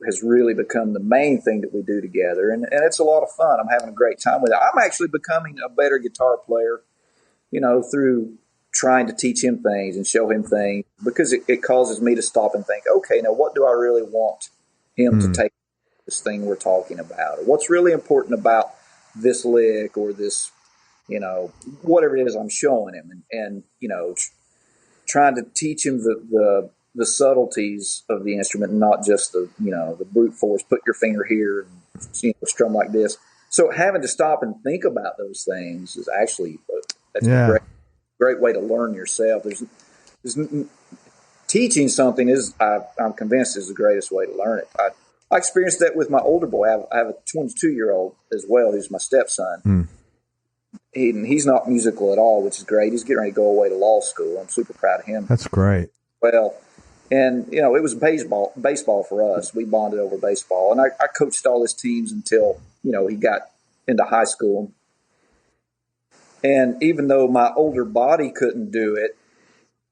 has really become the main thing that we do together, and it's a lot of fun. I'm having a great time with it. I'm actually becoming a better guitar player, you know, through trying to teach him things and show him things, because it causes me to stop and think, okay, now what do I really want him to take this thing we're talking about? Or what's really important about this lick or this, you know, whatever it is I'm showing him, and you know, trying to teach him the subtleties of the instrument, and not just the, you know, the brute force, put your finger here and, you know, strum like this. So having to stop and think about those things is actually a great way to learn yourself. There's teaching something I'm convinced is the greatest way to learn it. I experienced that with my older boy. I have a 22-year-old as well, who's my stepson. He's not musical at all, which is great. He's getting ready to go away to law school. I'm super proud of him. That's great. Well, and, you know, it was baseball for us. We bonded over baseball. And I coached all his teams until, you know, he got into high school. And even though my older body couldn't do it,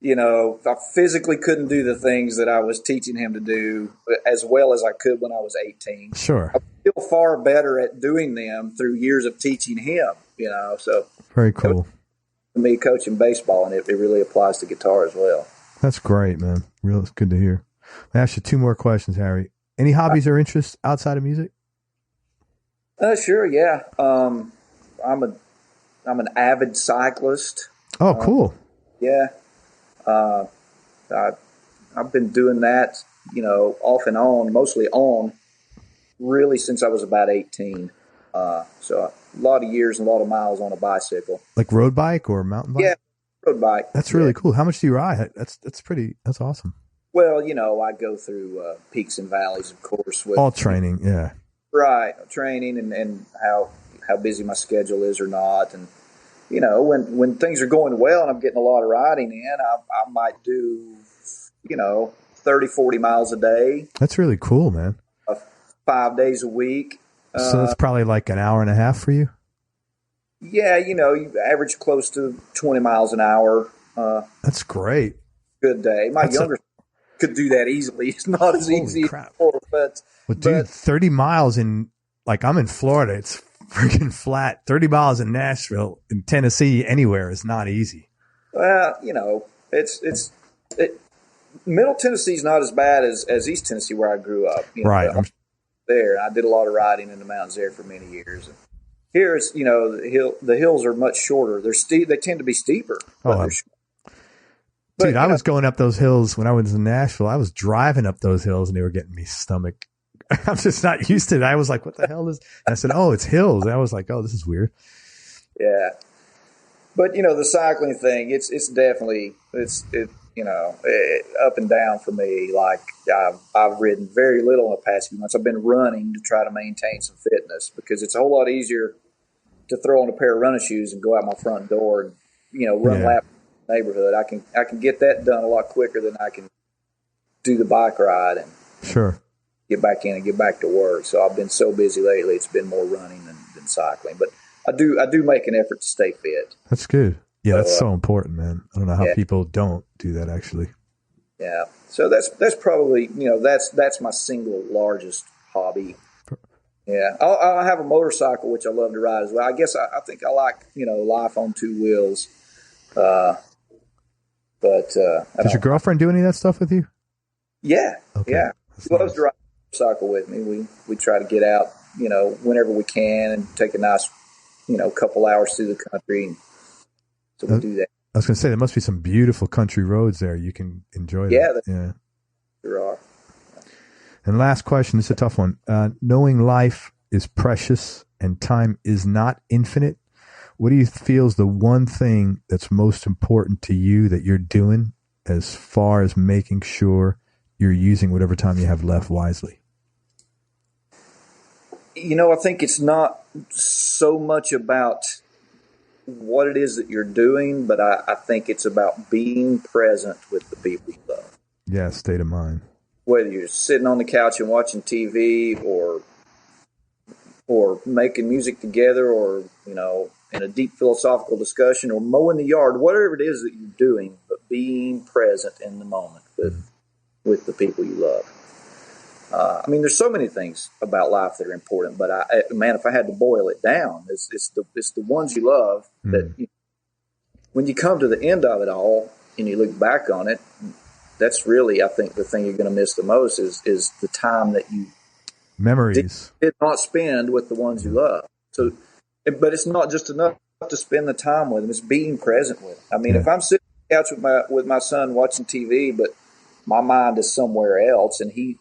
you know, I physically couldn't do the things that I was teaching him to do as well as I could when I was 18. Sure. I'm still far better at doing them through years of teaching him, you know. So very cool. Me coaching baseball, and it really applies to guitar as well. That's great, man. It's good to hear. I ask you two more questions, Harry. Any hobbies or interests outside of music? Sure, yeah. I'm an avid cyclist. Oh, cool. Yeah. I've been doing that, you know, off and on, mostly on, really since I was about 18. So a lot of years and a lot of miles on a bicycle. Like road bike or mountain bike? Yeah, road bike. That's really cool. How much do you ride? That's awesome. Well, you know, I go through peaks and valleys, of course. With all training, yeah. Right, training and how busy my schedule is or not. And, you know, when things are going well and I'm getting a lot of riding in, I might do, you know, 30, 40 miles a day. That's really cool, man. 5 days a week. So that's probably like an hour and a half for you? Yeah, you know, you average close to 20 miles an hour. That's great. Good day. My younger could do that easily. It's not as easy as before, but dude, 30 miles in, like, I'm in Florida. It's freaking flat. 30 miles in Nashville, in Tennessee, anywhere is not easy. Well, Middle Tennessee's not as bad as East Tennessee, where I grew up. Right. There, I did a lot of riding in the mountains there for many years. And here's, the hills are much shorter. They're steep. They tend to be steeper. Dude, I was going up those hills when I was in Nashville. I was driving up those hills and they were getting me stomach. I'm just not used to it. I was like, what the hell is, and I said, oh, it's hills. And I was like, oh, this is weird. Yeah. But, the cycling thing, it's definitely, up and down for me. Like I've ridden very little in the past few months. I've been running to try to maintain some fitness because it's a whole lot easier to throw on a pair of running shoes and go out my front door and, run lap in the neighborhood. I can get that done a lot quicker than I can do the bike ride and sure get back in and get back to work. So I've been so busy lately. It's been more running than cycling, but I do make an effort to stay fit. That's good. Yeah, that's so important, man. I don't know how people don't do that, actually. Yeah, so that's probably that's my single largest hobby. Yeah, I'll have a motorcycle which I love to ride as well. I guess I think I like life on two wheels. But does your girlfriend do any of that stuff with you? Yeah, okay. Yeah, she loves to ride a motorcycle with me. We try to get out whenever we can and take a nice couple hours through the country. And so we do that. I was going to say, there must be some beautiful country roads there. You can enjoy that. Yeah, there are. And last question, this is a tough one. Knowing life is precious and time is not infinite, what do you feel is the one thing that's most important to you that you're doing as far as making sure you're using whatever time you have left wisely? I think it's not so much about what it is that you're doing, but I think it's about being present with the people you love. Yeah, state of mind. Whether you're sitting on the couch and watching TV or making music together or, in a deep philosophical discussion or mowing the yard, whatever it is that you're doing, but being present in the moment with the people you love. There's so many things about life that are important, but if I had to boil it down, it's the ones you love that when you come to the end of it all and you look back on it, that's really, I think, the thing you're going to miss the most is the time that you did not spend with the ones you love. So, but it's not just enough to spend the time with them; it's being present with them. If I'm sitting on the couch with my son watching TV, but my mind is somewhere else, and he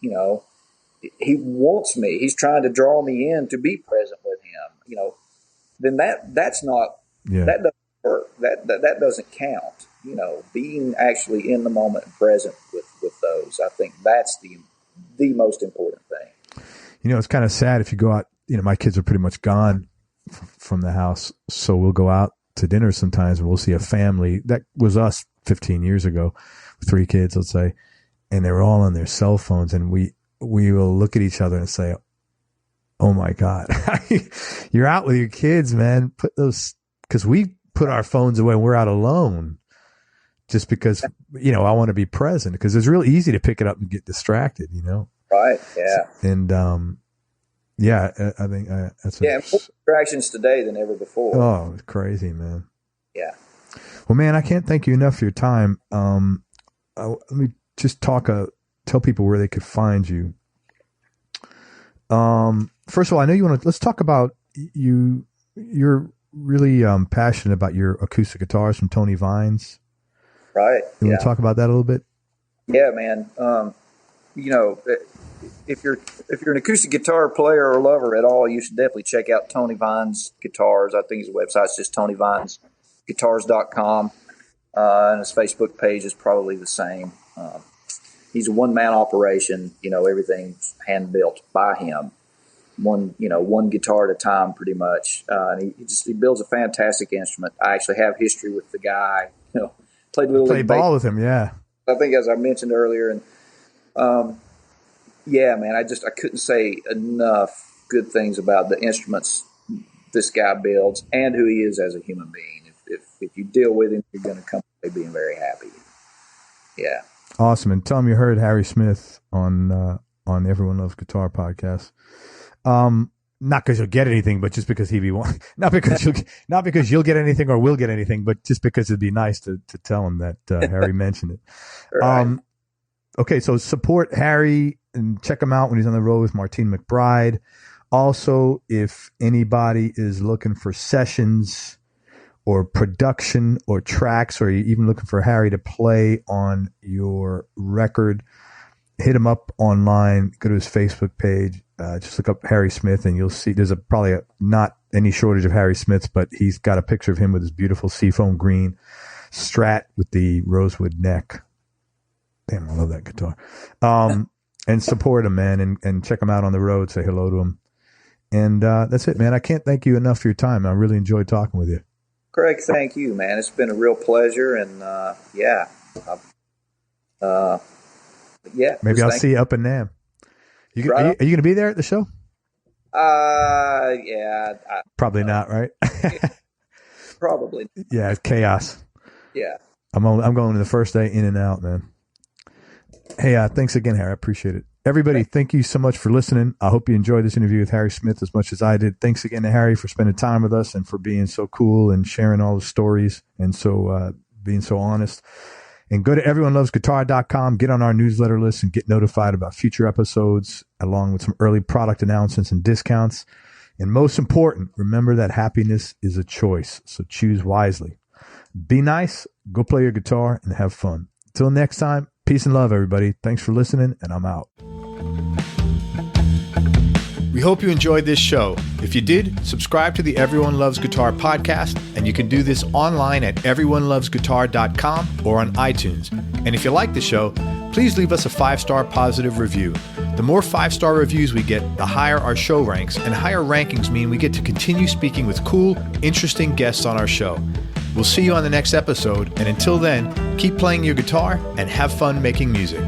wants me. He's trying to draw me in to be present with him. Then that's not that doesn't work. That doesn't count. Being actually in the moment and present with those. I think that's the most important thing. It's kind of sad if you go out. My kids are pretty much gone from the house, so we'll go out to dinner sometimes, and we'll see a family that was us 15 years ago, 3 kids, let's say, and they were all on their cell phones, and we will look at each other and say, oh my God, you're out with your kids, man. Because we put our phones away when we're out alone just because, I want to be present because it's real easy to pick it up and get distracted, Right. Yeah. And, I think that's more distractions today than ever before. Oh, it's crazy, man. Yeah. Well, man, I can't thank you enough for your time. Let me just tell people where they could find you. First of all, I know let's talk about you're really passionate about your acoustic guitars from Tony Vines. Right. You want to talk about that a little bit? Yeah, man. If you're an acoustic guitar player or lover at all, you should definitely check out Tony Vines Guitars. I think his website's just TonyVinesGuitars.com. And his Facebook page is probably the same. He's a one-man operation. Everything's hand-built by him. One guitar at a time, pretty much. And he builds a fantastic instrument. I actually have history with the guy. Played ball with him, yeah. I think, as I mentioned earlier, and man, I couldn't say enough good things about the instruments this guy builds and who he is as a human being. If you deal with him, you're going to come away being very happy. Yeah. Awesome. And tell him you heard Harry Smith on Everyone Loves Guitar podcast. not because you'll get anything, but just because not because you'll get anything or will get anything, but just because it'd be nice to tell him that Harry mentioned it. Right. Okay, so support Harry and check him out when he's on the road with Martina McBride. Also, if anybody is looking for sessions or production or tracks, or you're even looking for Harry to play on your record, hit him up online. Go to his Facebook page. Just look up Harry Smith, and you'll see there's probably not any shortage of Harry Smiths, but he's got a picture of him with his beautiful seafoam green Strat with the rosewood neck. Damn, I love that guitar. And support him, man, and check him out on the road. Say hello to him. And that's it, man. I can't thank you enough for your time. I really enjoyed talking with you. Craig, thank you, man. It's been a real pleasure, and Maybe I'll see you up in Nam. Are you going to be there at the show? Yeah. Probably not, right? Probably. Yeah, it's chaos. Yeah. I'm going to the first day in and out, man. Hey, thanks again, Harry. I appreciate it. Everybody, thank you so much for listening. I hope you enjoyed this interview with Harry Smith as much as I did. Thanks again to Harry for spending time with us and for being so cool and sharing all the stories and so being so honest. And go to everyonelovesguitar.com, get on our newsletter list, and get notified about future episodes, along with some early product announcements and discounts. And most important, remember that happiness is a choice, so choose wisely. Be nice, go play your guitar, and have fun. Until next time, peace and love, everybody. Thanks for listening, and I'm out. We hope you enjoyed this show. If you did, subscribe to the Everyone Loves Guitar podcast, and you can do this online at everyonelovesguitar.com or on iTunes. And if you like the show, please leave us a 5-star positive review. The more 5-star reviews we get, the higher our show ranks, and higher rankings mean we get to continue speaking with cool, interesting guests on our show. We'll see you on the next episode, and until then, keep playing your guitar and have fun making music.